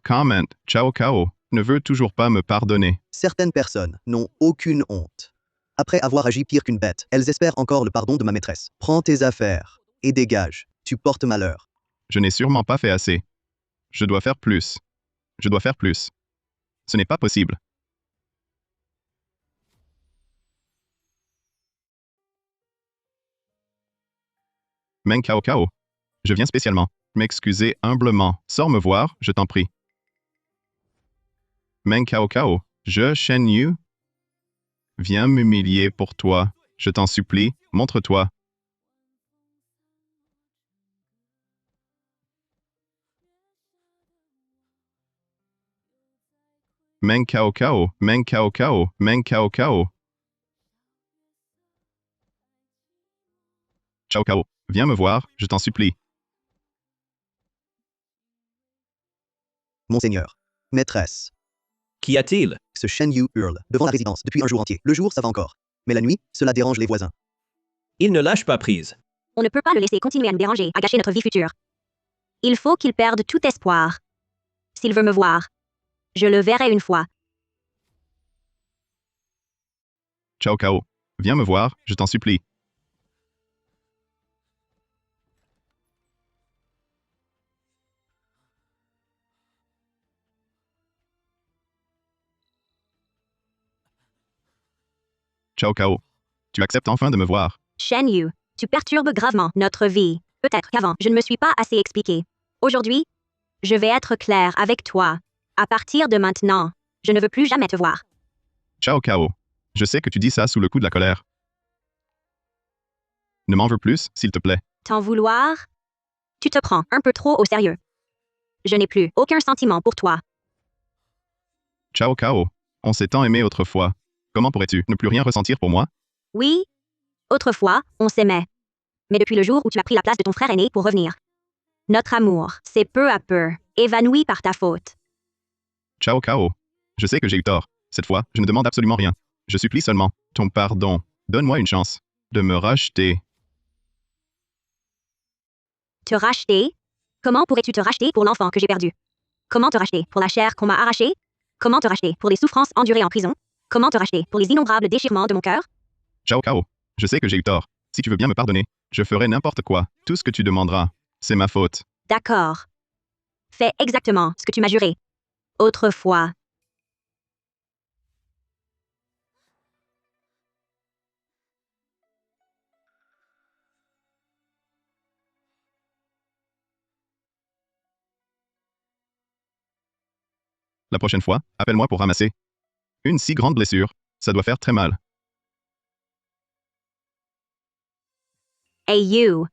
Comment, Cao Cao ne veut toujours pas me pardonner. Certaines personnes n'ont aucune honte. Après avoir agi pire qu'une bête, elles espèrent encore le pardon de ma maîtresse. Prends tes affaires et dégage. Tu portes malheur. Je n'ai sûrement pas fait assez. Je dois faire plus. Je dois faire plus. Ce n'est pas possible. Meng Cao Cao. Je viens spécialement m'excuser humblement. Sors me voir, je t'en prie. Meng Cao Cao. Je, Shen Yu. Viens m'humilier pour toi. Je t'en supplie, montre-toi. Meng Cao Cao, Meng Cao Cao, Meng Cao Cao. Cao Cao, viens me voir, je t'en supplie. Monseigneur. Maîtresse. Qu'y a-t-il? Ce Shen Yu hurle devant la résidence depuis un jour entier. Le jour, ça va encore. Mais la nuit, cela dérange les voisins. Il ne lâche pas prise. On ne peut pas le laisser continuer à nous déranger, à gâcher notre vie future. Il faut qu'il perde tout espoir. S'il veut me voir, je le verrai une fois. Cao Cao, viens me voir, je t'en supplie. Cao Cao, tu acceptes enfin de me voir. Shen Yu, tu perturbes gravement notre vie. Peut-être qu'avant, je ne me suis pas assez expliqué. Aujourd'hui, je vais être clair avec toi. À partir de maintenant, je ne veux plus jamais te voir. Cao Cao, je sais que tu dis ça sous le coup de la colère. Ne m'en veux plus, s'il te plaît. T'en vouloir? Tu te prends un peu trop au sérieux. Je n'ai plus aucun sentiment pour toi. Cao Cao, on s'est tant aimé autrefois. Comment pourrais-tu ne plus rien ressentir pour moi? Oui, autrefois, on s'aimait. Mais depuis le jour où tu as pris la place de ton frère aîné pour revenir, notre amour s'est peu à peu évanoui par ta faute. Cao Cao, je sais que j'ai eu tort. Cette fois, je ne demande absolument rien. Je supplie seulement ton pardon. Donne-moi une chance de me racheter. Te racheter? Comment pourrais-tu te racheter pour l'enfant que j'ai perdu? Comment te racheter pour la chair qu'on m'a arrachée? Comment te racheter pour les souffrances endurées en prison? Comment te racheter pour les innombrables déchirements de mon cœur? Cao Cao, je sais que j'ai eu tort. Si tu veux bien me pardonner, je ferai n'importe quoi. Tout ce que tu demanderas, c'est ma faute. D'accord. Fais exactement ce que tu m'as juré. Autrefois. La prochaine fois, appelle-moi pour ramasser. Une si grande blessure, ça doit faire très mal. Hey you,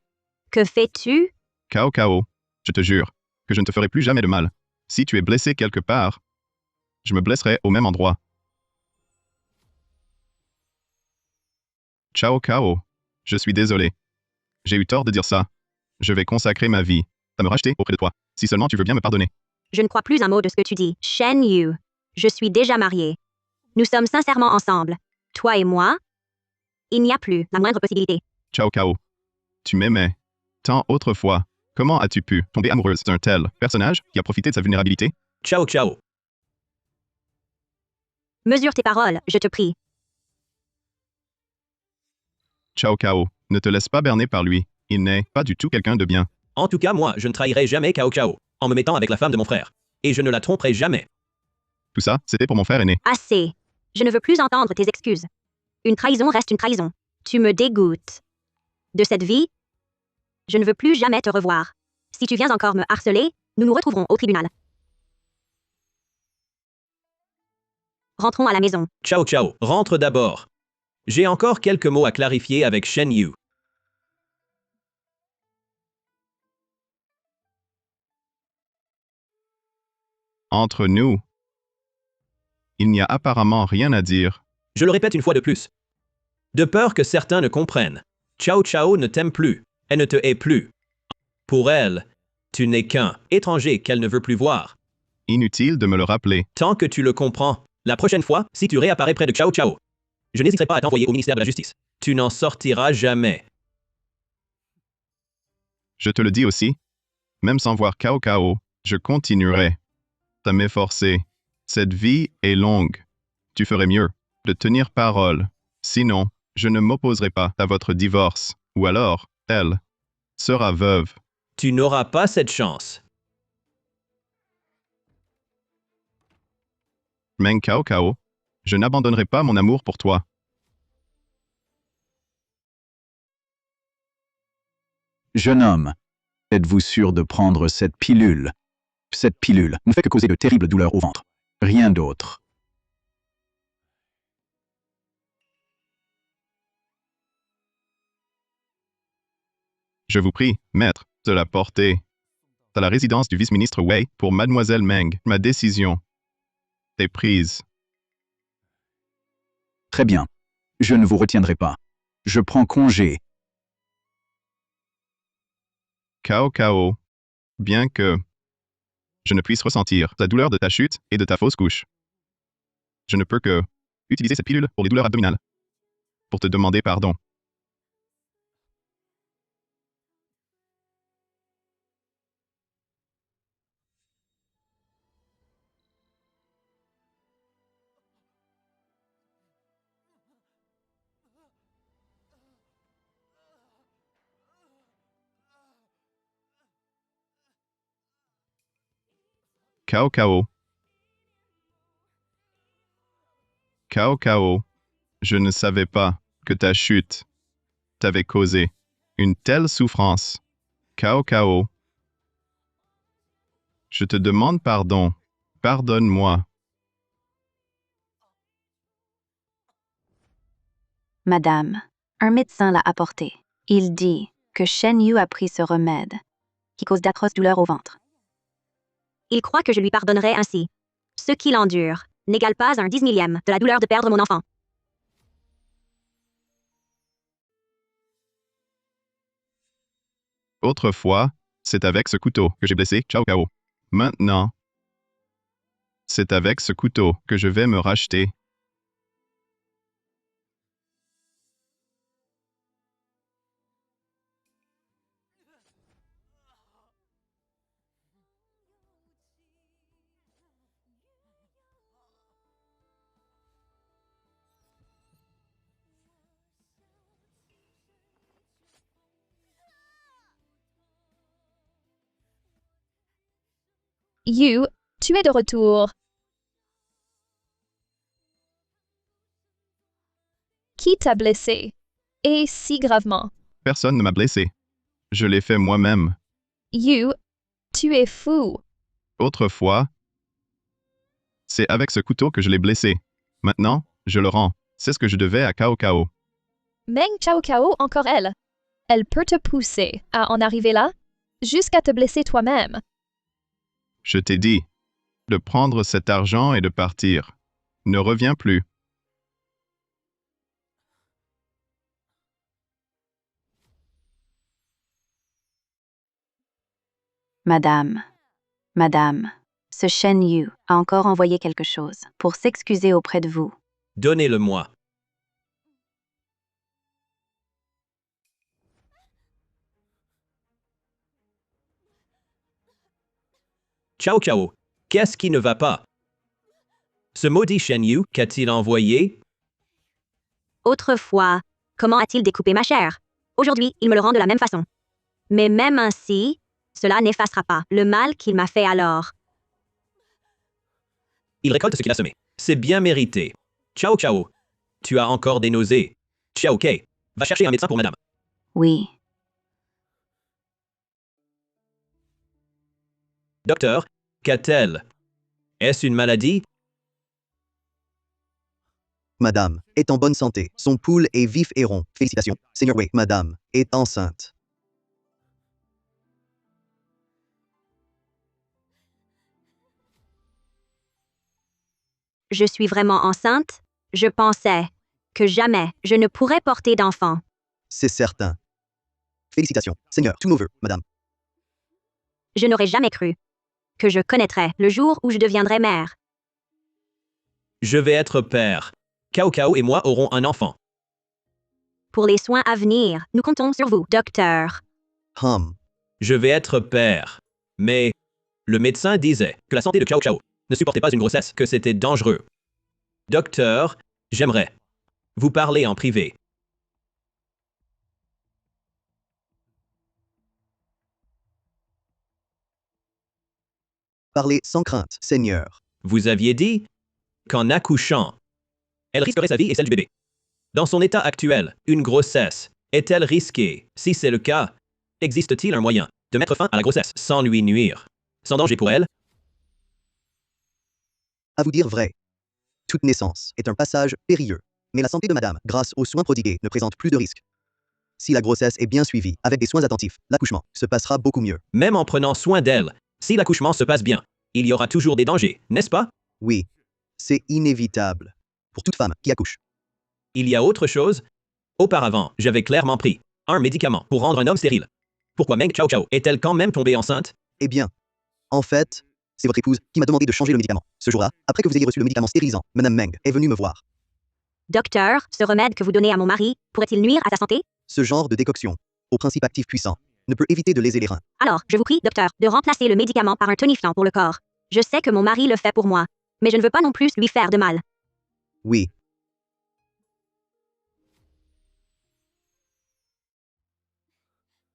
que fais-tu? Cao Cao, je te jure que je ne te ferai plus jamais de mal. Si tu es blessé quelque part, je me blesserai au même endroit. Cao Cao, je suis désolé. J'ai eu tort de dire ça. Je vais consacrer ma vie à me racheter auprès de toi, si seulement tu veux bien me pardonner. Je ne crois plus un mot de ce que tu dis. Shen Yu, je suis déjà mariée. Nous sommes sincèrement ensemble. Toi et moi, il n'y a plus la moindre possibilité. Cao Cao, tu m'aimais tant autrefois. Comment as-tu pu tomber amoureuse d'un tel personnage qui a profité de sa vulnérabilité? Cao Cao. Mesure tes paroles, je te prie. Cao Cao, ne te laisse pas berner par lui. Il n'est pas du tout quelqu'un de bien. En tout cas, moi, je ne trahirai jamais Cao Cao en me mettant avec la femme de mon frère. Et je ne la tromperai jamais. Tout ça, c'était pour mon frère aîné. Assez. Je ne veux plus entendre tes excuses. Une trahison reste une trahison. Tu me dégoûtes. De cette vie, je ne veux plus jamais te revoir. Si tu viens encore me harceler, nous nous retrouverons au tribunal. Rentrons à la maison. Cao Cao, rentre d'abord. J'ai encore quelques mots à clarifier avec Shen Yu. Entre nous, il n'y a apparemment rien à dire. Je le répète une fois de plus. De peur que certains ne comprennent. Cao Cao ne t'aime plus. Elle ne te hait plus. Pour elle, tu n'es qu'un étranger qu'elle ne veut plus voir. Inutile de me le rappeler. Tant que tu le comprends, la prochaine fois, si tu réapparais près de Cao Cao, je n'hésiterai pas à t'envoyer au ministère de la Justice. Tu n'en sortiras jamais. Je te le dis aussi, même sans voir Cao Cao, je continuerai à m'efforcer. Cette vie est longue. Tu ferais mieux de tenir parole Sinon, je ne m'opposerai pas à votre divorce, ou alors, elle sera veuve. Tu n'auras pas cette chance. Meng Cao Cao, je n'abandonnerai pas mon amour pour toi. Jeune homme, êtes-vous sûr de prendre cette pilule? Cette pilule ne fait que causer de terribles douleurs au ventre. Rien d'autre. Je vous prie, maître, de la porter à la résidence du vice-ministre Wei pour Mademoiselle Meng. Ma décision est prise. Très bien. Je ne vous retiendrai pas. Je prends congé. Cao Cao, bien que je ne puisse ressentir la douleur de ta chute et de ta fausse couche, je ne peux que utiliser cette pilule pour les douleurs abdominales, pour te demander pardon. Cao Cao. Cao Cao, je ne savais pas que ta chute t'avait causé une telle souffrance. Cao Cao, je te demande pardon. Pardonne-moi. Madame, un médecin l'a apporté. Il dit que Shen Yu a pris ce remède qui cause d'atroces douleurs au ventre. Il croit que je lui pardonnerai ainsi. Ce qu'il endure n'égale pas un 10 000e de la douleur de perdre mon enfant. Autrefois, c'est avec ce couteau que j'ai blessé Cao Cao. Maintenant, c'est avec ce couteau que je vais me racheter. You, tu es de retour. Qui t'a blessé? Et si gravement? Personne ne m'a blessé. Je l'ai fait moi-même. You, tu es fou. Autrefois, c'est avec ce couteau que je l'ai blessé. Maintenant, je le rends. C'est ce que je devais à Cao Cao. Meng Cao Cao, encore elle. Elle peut te pousser à en arriver là, jusqu'à te blesser toi-même. Je t'ai dit de prendre cet argent et de partir. Ne reviens plus. Madame, ce Shen Yu a encore envoyé quelque chose pour s'excuser auprès de vous. Donnez-le-moi. Cao Cao, qu'est-ce qui ne va pas? Ce maudit Shen Yu qu'a-t-il envoyé? Autrefois, comment a-t-il découpé ma chair? Aujourd'hui, il me le rend de la même façon. Mais même ainsi, cela n'effacera pas le mal qu'il m'a fait alors. Il récolte ce qu'il a semé. C'est bien mérité. Cao Cao, tu as encore des nausées. Xiao Kei, va chercher un médecin pour madame. Oui. Docteur, qu'a-t-elle? Est-ce une maladie? Madame est en bonne santé. Son pouls est vif et rond. Félicitations, Seigneur Wei. Madame est enceinte. Je suis vraiment enceinte? Je pensais que jamais je ne pourrais porter d'enfant. C'est certain. Félicitations, Seigneur. Tous nos vœux, Madame. Je n'aurais jamais cru que je connaîtrais le jour où je deviendrais mère. Je vais être père. Cao Cao et moi aurons un enfant. Pour les soins à venir, nous comptons sur vous, docteur. Je vais être père. Mais le médecin disait que la santé de Cao Cao ne supportait pas une grossesse, que c'était dangereux. Docteur, j'aimerais Vous parlez en privé. Parlez sans crainte, Seigneur. Vous aviez dit qu'en accouchant, elle risquerait sa vie et celle du bébé. Dans son état actuel, une grossesse est-elle risquée? Si c'est le cas, existe-t-il un moyen de mettre fin à la grossesse sans lui nuire, sans danger pour elle? À vous dire vrai. Toute naissance est un passage périlleux, mais la santé de madame, grâce aux soins prodigués, ne présente plus de risques. Si la grossesse est bien suivie, avec des soins attentifs, l'accouchement se passera beaucoup mieux. Même en prenant soin d'elle, si l'accouchement se passe bien, il y aura toujours des dangers, n'est-ce pas? Oui, c'est inévitable. Pour toute femme qui accouche. Il y a autre chose? Auparavant, j'avais clairement pris un médicament pour rendre un homme stérile. Pourquoi Meng Chao Chao est-elle quand même tombée enceinte? Eh bien, en fait, c'est votre épouse qui m'a demandé de changer le médicament. Ce jour-là, après que vous ayez reçu le médicament stérilisant, Madame Meng est venue me voir. Docteur, ce remède que vous donnez à mon mari pourrait-il nuire à sa santé? Ce genre de décoction, au principe actif puissant, ne peut éviter de léser les reins. Alors, je vous prie, docteur, de remplacer le médicament par un tonifiant pour le corps. Je sais que mon mari le fait pour moi, mais je ne veux pas non plus lui faire de mal. Oui.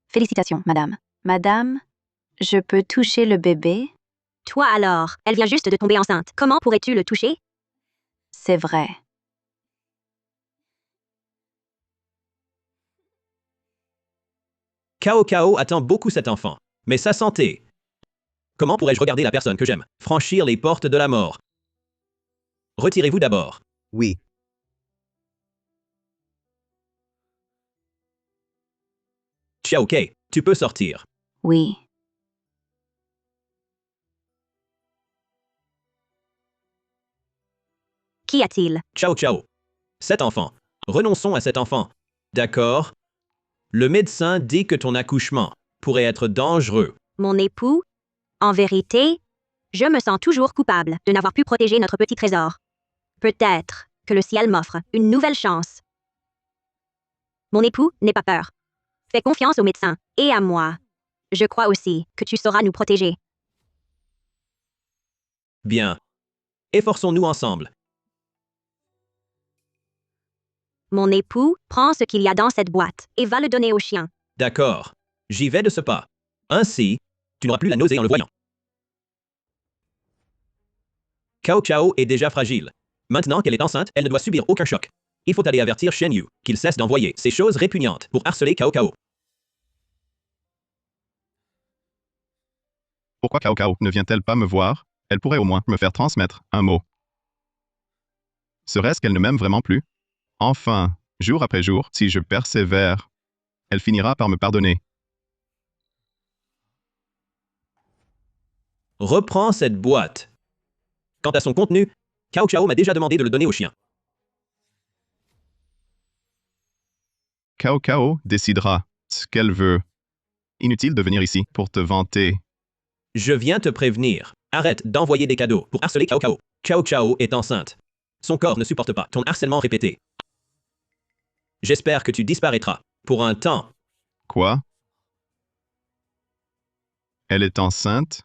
Félicitations, madame. Madame, je peux toucher le bébé? Toi alors, elle vient juste de tomber enceinte. Comment pourrais-tu le toucher? C'est vrai. Cao Cao attend beaucoup cet enfant. Mais sa santé. Comment pourrais-je regarder la personne que j'aime franchir les portes de la mort? Retirez-vous d'abord. Oui. Xiao Kei, tu peux sortir. Oui. Qu'y a-t-il? Ciao Ciao. Cet enfant. Renonçons à cet enfant. D'accord? Le médecin dit que ton accouchement pourrait être dangereux. Mon époux? En vérité, je me sens toujours coupable de n'avoir pu protéger notre petit trésor. Peut-être que le ciel m'offre une nouvelle chance. Mon époux, n'aie pas peur. Fais confiance au médecin et à moi. Je crois aussi que tu sauras nous protéger. Bien. Efforçons-nous ensemble. Mon époux prend ce qu'il y a dans cette boîte et va le donner au chien. D'accord. J'y vais de ce pas. Ainsi, tu n'auras plus la nausée en le voyant. Cao Cao est déjà fragile. Maintenant qu'elle est enceinte, elle ne doit subir aucun choc. Il faut aller avertir Shen Yu qu'il cesse d'envoyer ces choses répugnantes pour harceler Cao Cao. Pourquoi Cao Cao ne vient-elle pas me voir? Elle pourrait au moins me faire transmettre un mot. Serait-ce qu'elle ne m'aime vraiment plus? Enfin, jour après jour, si je persévère, elle finira par me pardonner. Reprends cette boîte. Quant à son contenu, Cao Cao m'a déjà demandé de le donner au chien. Cao Cao décidera ce qu'elle veut. Inutile de venir ici pour te vanter. Je viens te prévenir. Arrête d'envoyer des cadeaux pour harceler Cao Cao. Cao Cao est enceinte. Son corps ne supporte pas ton harcèlement répété. J'espère que tu disparaîtras pour un temps. Quoi? Elle est enceinte?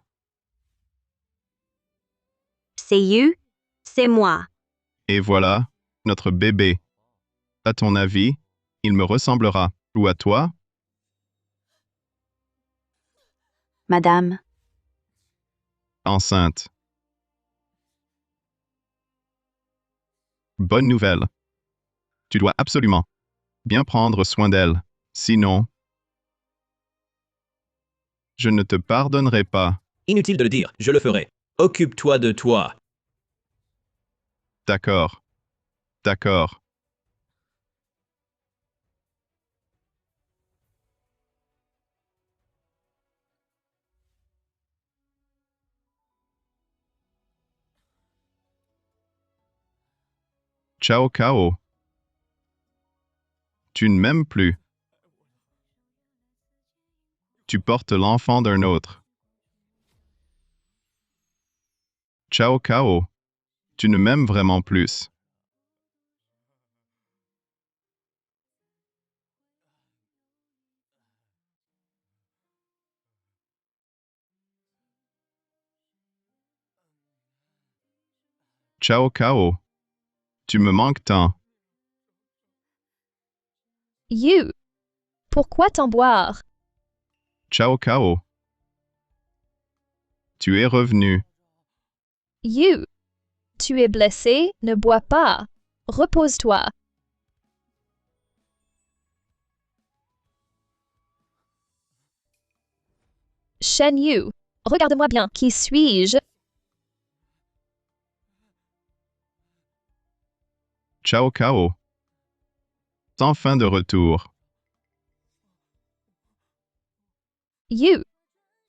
C'est Yu, c'est moi. Et voilà, notre bébé. À ton avis, il me ressemblera. Ou à toi? Madame, Enceinte. Bonne nouvelle. Tu dois absolument bien prendre soin d'elle. Sinon, je ne te pardonnerai pas. Inutile de le dire, je le ferai. Occupe-toi de toi. D'accord. D'accord. Ciao Cao. Tu ne m'aimes plus. Tu portes l'enfant d'un autre. Ciao Cao. Tu ne m'aimes vraiment plus. Ciao Cao. Tu me manques tant. You. Pourquoi t'en boire? Ciao Cao. Tu es revenu. You. Tu es blessé, ne bois pas. Repose-toi. Shen Yu. Regarde-moi bien. Qui suis-je? Ciao Cao. Sans fin de retour. You.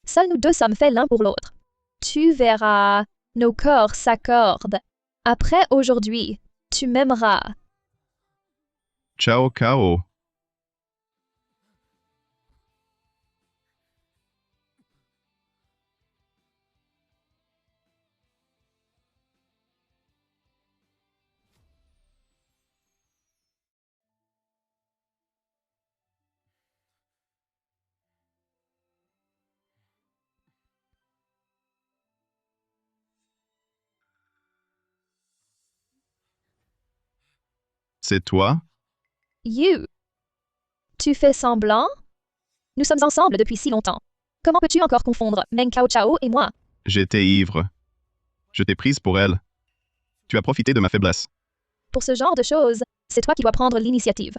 Seuls nous deux sommes faits l'un pour l'autre. Tu verras, nos corps s'accordent. Après aujourd'hui, tu m'aimeras. Ciao Cao. C'est toi? You. Tu fais semblant? Nous sommes ensemble depuis si longtemps. Comment peux-tu encore confondre Meng Cao Chao et moi? J'étais ivre. Je t'ai prise pour elle. Tu as profité de ma faiblesse. Pour ce genre de choses, c'est toi qui dois prendre l'initiative.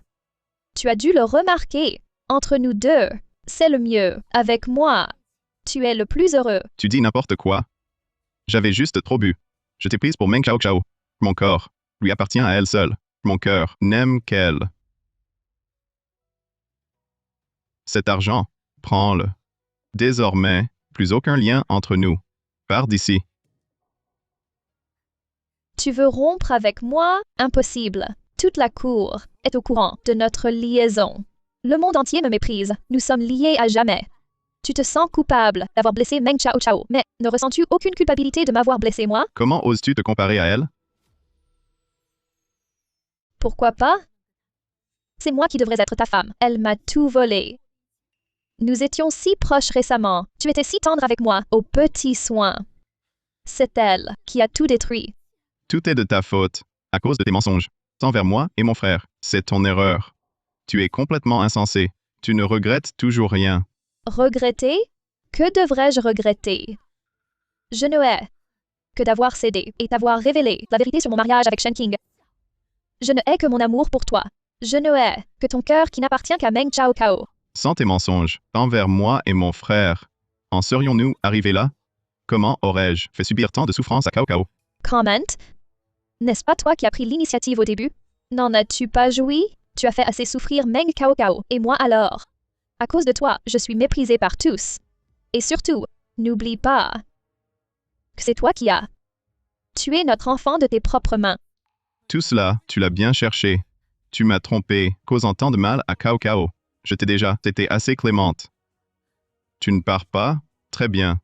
Tu as dû le remarquer. Entre nous deux, c'est le mieux. Avec moi, tu es le plus heureux. Tu dis n'importe quoi. J'avais juste trop bu. Je t'ai prise pour Meng Chao Chao. Mon corps lui appartient à elle seule. Mon cœur n'aime qu'elle. Cet argent, prends-le. Désormais, plus aucun lien entre nous. Pars d'ici. Tu veux rompre avec moi? Impossible. Toute la cour est au courant de notre liaison. Le monde entier me méprise. Nous sommes liés à jamais. Tu te sens coupable d'avoir blessé Meng Chao Chao, mais ne ressens-tu aucune culpabilité de m'avoir blessé moi? Comment oses-tu te comparer à elle? Pourquoi pas? C'est moi qui devrais être ta femme. Elle m'a tout volé. Nous étions si proches récemment. Tu étais si tendre avec moi, aux petits soins. C'est elle qui a tout détruit. Tout est de ta faute, à cause de tes mensonges, envers moi et mon frère. C'est ton erreur. Tu es complètement insensé. Tu ne regrettes toujours rien. Regretter? Que devrais-je regretter? Je ne hais que d'avoir cédé et t'avoir révélé la vérité sur mon mariage avec Shen King. Je ne hais que mon amour pour toi. Je ne hais que ton cœur qui n'appartient qu'à Meng Chao Cao. Sans tes mensonges, envers moi et mon frère, en serions-nous arrivés là? Comment aurais-je fait subir tant de souffrances à Cao Cao? Comment? N'est-ce pas toi qui as pris l'initiative au début? N'en as-tu pas joui? Tu as fait assez souffrir Meng Cao Cao, et moi alors? À cause de toi, je suis méprisée par tous. Et surtout, n'oublie pas que c'est toi qui as tué notre enfant de tes propres mains. Tout cela, tu l'as bien cherché. Tu m'as trompé, causant tant de mal à Cao Cao. Je t'ai déjà, t'étais assez clémente. Tu ne pars pas? Très bien.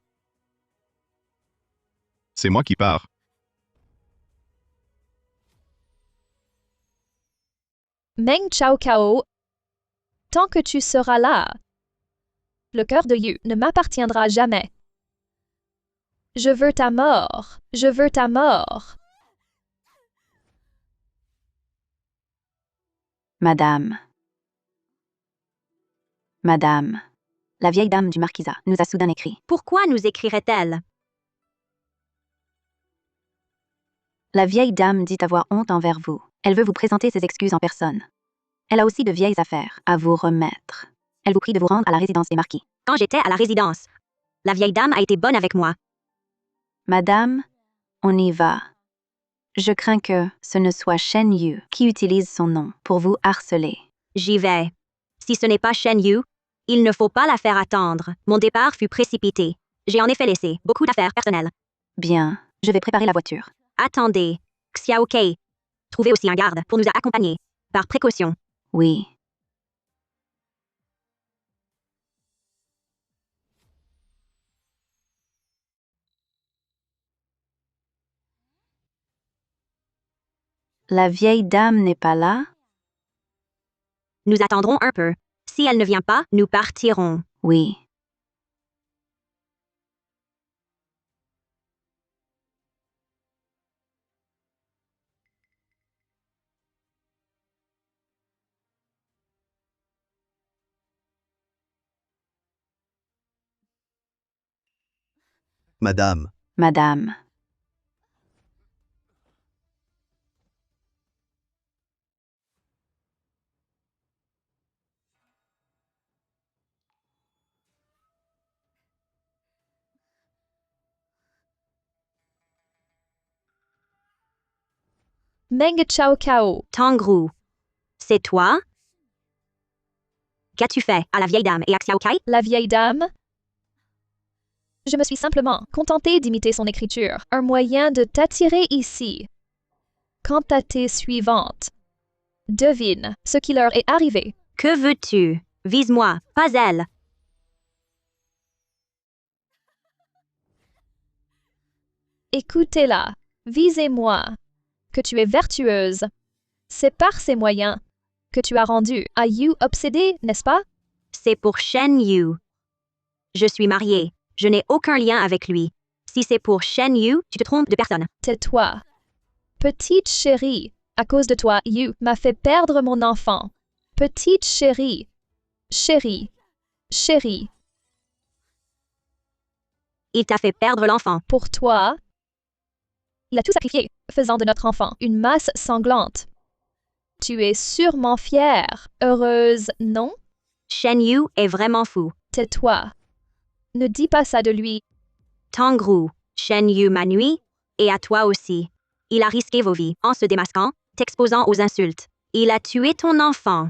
C'est moi qui pars. Meng Chao Cao, tant que tu seras là, le cœur de Yu ne m'appartiendra jamais. Je veux ta mort. Je veux ta mort. Madame. Madame. La vieille dame du marquisat nous a soudain écrit. Pourquoi nous écrirait-elle? La vieille dame dit avoir honte envers vous. Elle veut vous présenter ses excuses en personne. Elle a aussi de vieilles affaires à vous remettre. Elle vous prie de vous rendre à la résidence des marquis. Quand j'étais à la résidence, la vieille dame a été bonne avec moi. Madame, on y va. Je crains que ce ne soit Shen Yu qui utilise son nom pour vous harceler. J'y vais. Si ce n'est pas Shen Yu, il ne faut pas la faire attendre. Mon départ fut précipité. J'ai en effet laissé beaucoup d'affaires personnelles. Bien, je vais préparer la voiture. Attendez. Xiao Kei. Trouvez aussi un garde pour nous accompagner. Par précaution. Oui. La vieille dame n'est pas là? Nous attendrons un peu. Si elle ne vient pas, nous partirons. Oui. Madame. Madame. Meng Chao Kao. Tangrou. C'est toi? Qu'as-tu fait à la vieille dame et à Xiao Kai? La vieille dame? Je me suis simplement contentée d'imiter son écriture, un moyen de t'attirer ici. Quant à tes suivantes, devine ce qui leur est arrivé. Que veux-tu? Vise-moi, pas elle. Écoutez-la, visez-moi, que tu es vertueuse. C'est par ces moyens que tu as rendu Ayu obsédé, n'est-ce pas? C'est pour Shen Yu. Je suis mariée. Je n'ai aucun lien avec lui. Si c'est pour Shen Yu, tu te trompes de personne. Tais-toi. Petite chérie, à cause de toi, Yu m'a fait perdre mon enfant. Petite chérie. Chérie. Chérie. Il t'a fait perdre l'enfant. Pour toi, il a tout sacrifié, faisant de notre enfant une masse sanglante. Tu es sûrement fière, heureuse, non? Shen Yu est vraiment fou. Tais-toi. Ne dis pas ça de lui. Tangrou, Shen Yu m'a nui, et à toi aussi. Il a risqué vos vies en se démasquant, t'exposant aux insultes. Il a tué ton enfant.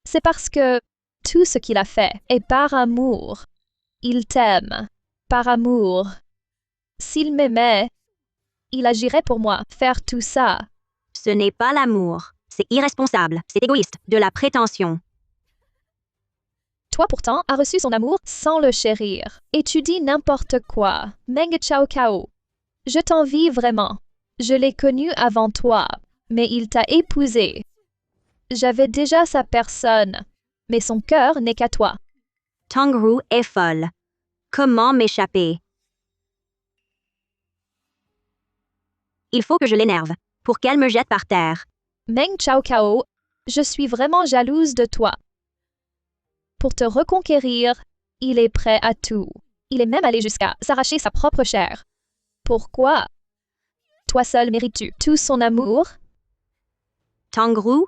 C'est parce que tout ce qu'il a fait est par amour. Il t'aime, par amour. S'il m'aimait, il agirait pour moi, faire tout ça. Ce n'est pas l'amour. C'est irresponsable, c'est égoïste, de la prétention. Toi pourtant as reçu son amour sans le chérir. Et tu dis n'importe quoi. Meng Chao Kao. Je t'envie vraiment. Je l'ai connu avant toi, mais il t'a épousé. J'avais déjà sa personne, mais son cœur n'est qu'à toi. Tangrou est folle. Comment m'échapper? Il faut que je l'énerve, pour qu'elle me jette par terre. Meng Chao Kao, je suis vraiment jalouse de toi. Pour te reconquérir, il est prêt à tout. Il est même allé jusqu'à s'arracher sa propre chair. Pourquoi? Toi seul mérites-tu tout son amour? Tangrou,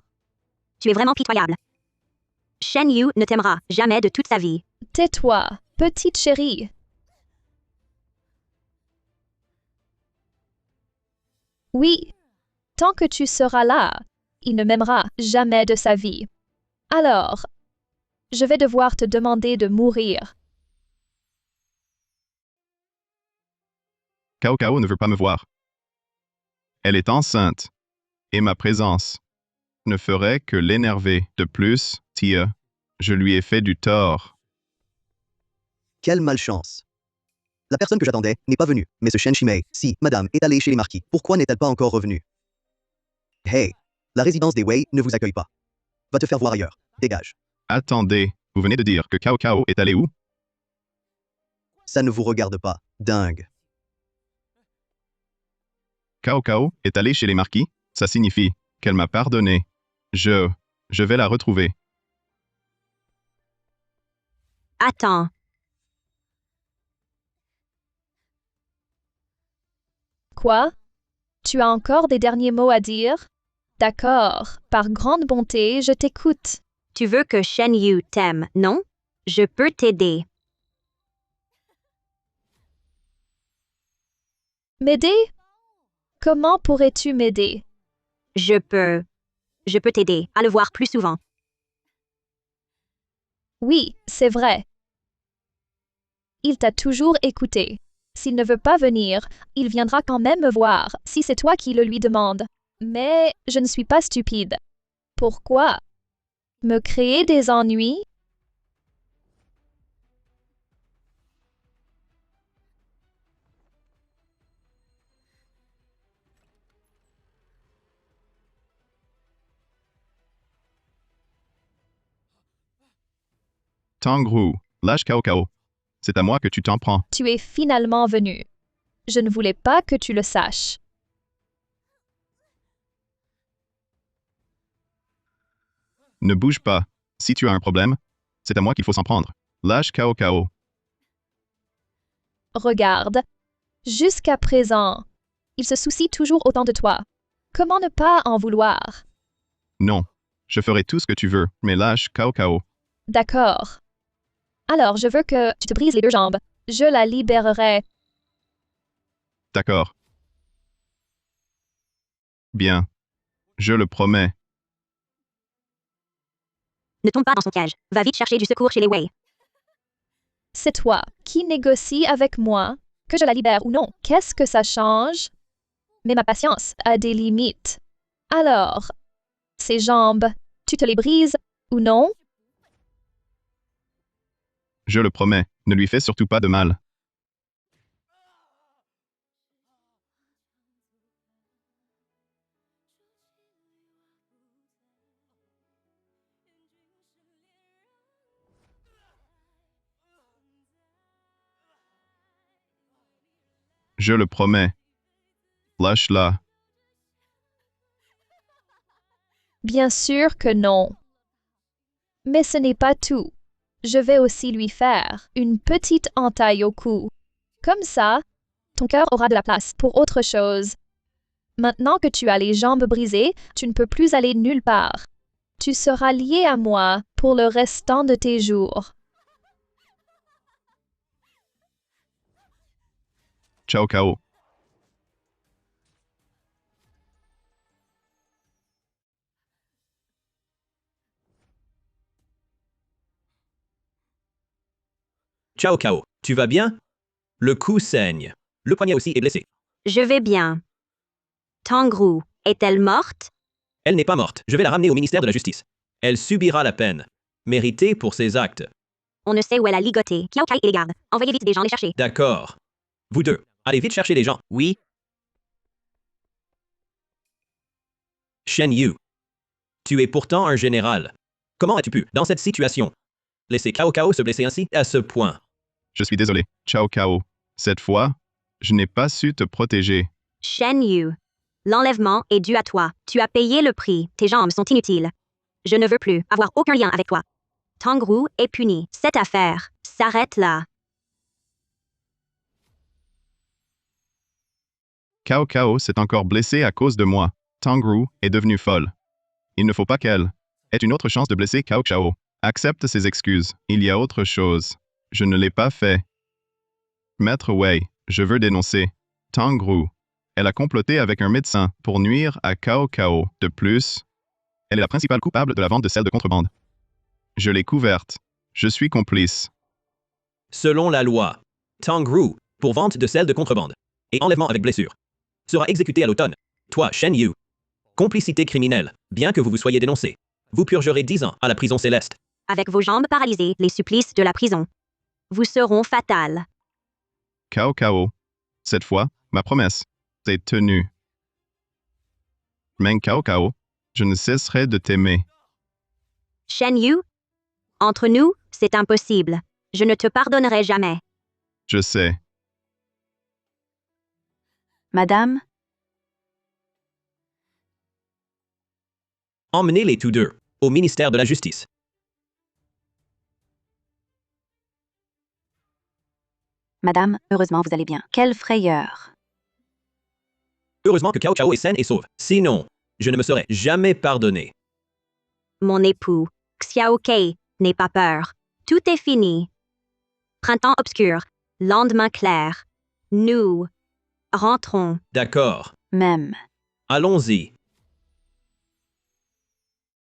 tu es vraiment pitoyable. Shen Yu ne t'aimera jamais de toute sa vie. Tais-toi, petite chérie. Oui, tant que tu seras là, il ne m'aimera jamais de sa vie. Alors, je vais devoir te demander de mourir. Cao Cao ne veut pas me voir. Elle est enceinte, et ma présence ne ferait que l'énerver. De plus, Tia, je lui ai fait du tort. Quelle malchance. La personne que j'attendais n'est pas venue, mais ce Shen Shimei, si, madame, est allée chez les marquis. Pourquoi n'est-elle pas encore revenue? Hey, la résidence des Wei ne vous accueille pas. Va te faire voir ailleurs. Dégage. Attendez, vous venez de dire que Cao Cao est allé où? Ça ne vous regarde pas, dingue. Cao Cao est allé chez les marquis? Ça signifie qu'elle m'a pardonné. Je vais la retrouver. Attends. Quoi? Tu as encore des derniers mots à dire? D'accord, par grande bonté, je t'écoute. Tu veux que Shen Yu t'aime, non? Je peux t'aider. M'aider? Comment pourrais-tu m'aider? Je peux t'aider à le voir plus souvent. Oui, c'est vrai. Il t'a toujours écouté. S'il ne veut pas venir, il viendra quand même me voir, si c'est toi qui le lui demandes. Mais je ne suis pas stupide. Pourquoi? Me créer des ennuis? Tangrou, lâche Cao Cao. C'est à moi que tu t'en prends. Tu es finalement venu. Je ne voulais pas que tu le saches. Ne bouge pas. Si tu as un problème, c'est à moi qu'il faut s'en prendre. Lâche Cao Cao. Regarde. Jusqu'à présent, il se soucie toujours autant de toi. Comment ne pas en vouloir? Non. Je ferai tout ce que tu veux, mais lâche Cao Cao. D'accord. Alors, je veux que tu te brises les deux jambes. Je la libérerai. D'accord. Bien. Je le promets. Ne tombe pas dans son piège. Va vite chercher du secours chez les Wei. C'est toi qui négocie avec moi, que je la libère ou non. Qu'est-ce que ça change? Mais ma patience a des limites. Alors, ces jambes, tu te les brises ou non? Je le promets. Ne lui fais surtout pas de mal. Je le promets. Lâche-la. Bien sûr que non. Mais ce n'est pas tout. Je vais aussi lui faire une petite entaille au cou. Comme ça, ton cœur aura de la place pour autre chose. Maintenant que tu as les jambes brisées, tu ne peux plus aller nulle part. Tu seras lié à moi pour le restant de tes jours. Cao Cao. Cao Cao, tu vas bien? Le cou saigne. Le poignet aussi est blessé. Je vais bien. Tangru, est-elle morte? Elle n'est pas morte. Je vais la ramener au ministère de la Justice. Elle subira la peine méritée pour ses actes. On ne sait où elle a ligoté. Kiao Kai et les gardes. Envoyez vite des gens les chercher. D'accord. Vous deux, allez vite chercher les gens. Oui. Shen Yu. Tu es pourtant un général. Comment as-tu pu, dans cette situation, laisser Cao Cao se blesser ainsi à ce point? Je suis désolé. Cao Cao. Cette fois, je n'ai pas su te protéger. Shen Yu. L'enlèvement est dû à toi. Tu as payé le prix. Tes jambes sont inutiles. Je ne veux plus avoir aucun lien avec toi. Tangru est puni. Cette affaire s'arrête là. Cao Cao s'est encore blessée à cause de moi. Tangru est devenue folle. Il ne faut pas qu'elle ait une autre chance de blesser Cao Cao. Accepte ses excuses. Il y a autre chose. Je ne l'ai pas fait. Maître Wei, je veux dénoncer Tangru. Elle a comploté avec un médecin pour nuire à Cao Cao. De plus, elle est la principale coupable de la vente de sel de contrebande. Je l'ai couverte. Je suis complice. Selon la loi, Tangru, pour vente de sel de contrebande et enlèvement avec blessure, sera exécuté à l'automne. Toi, Shen Yu, complicité criminelle, bien que vous vous soyez dénoncé, vous purgerez 10 ans à la prison céleste. Avec vos jambes paralysées, les supplices de la prison vous seront fatales. Cao Cao. Cette fois, ma promesse est tenue. Meng Cao Cao, je ne cesserai de t'aimer. Shen Yu, entre nous, c'est impossible. Je ne te pardonnerai jamais. Je sais. Madame, Emmenez-les tous deux au ministère de la Justice. Madame, heureusement vous allez bien. Quelle frayeur. Heureusement que Cao Cao est saine et sauve. Sinon, je ne me serais jamais pardonné. Mon époux, Xiao Kei, n'aie pas peur. Tout est fini. Printemps obscur, lendemain clair. Nous rentrons. D'accord. Même. Allons-y.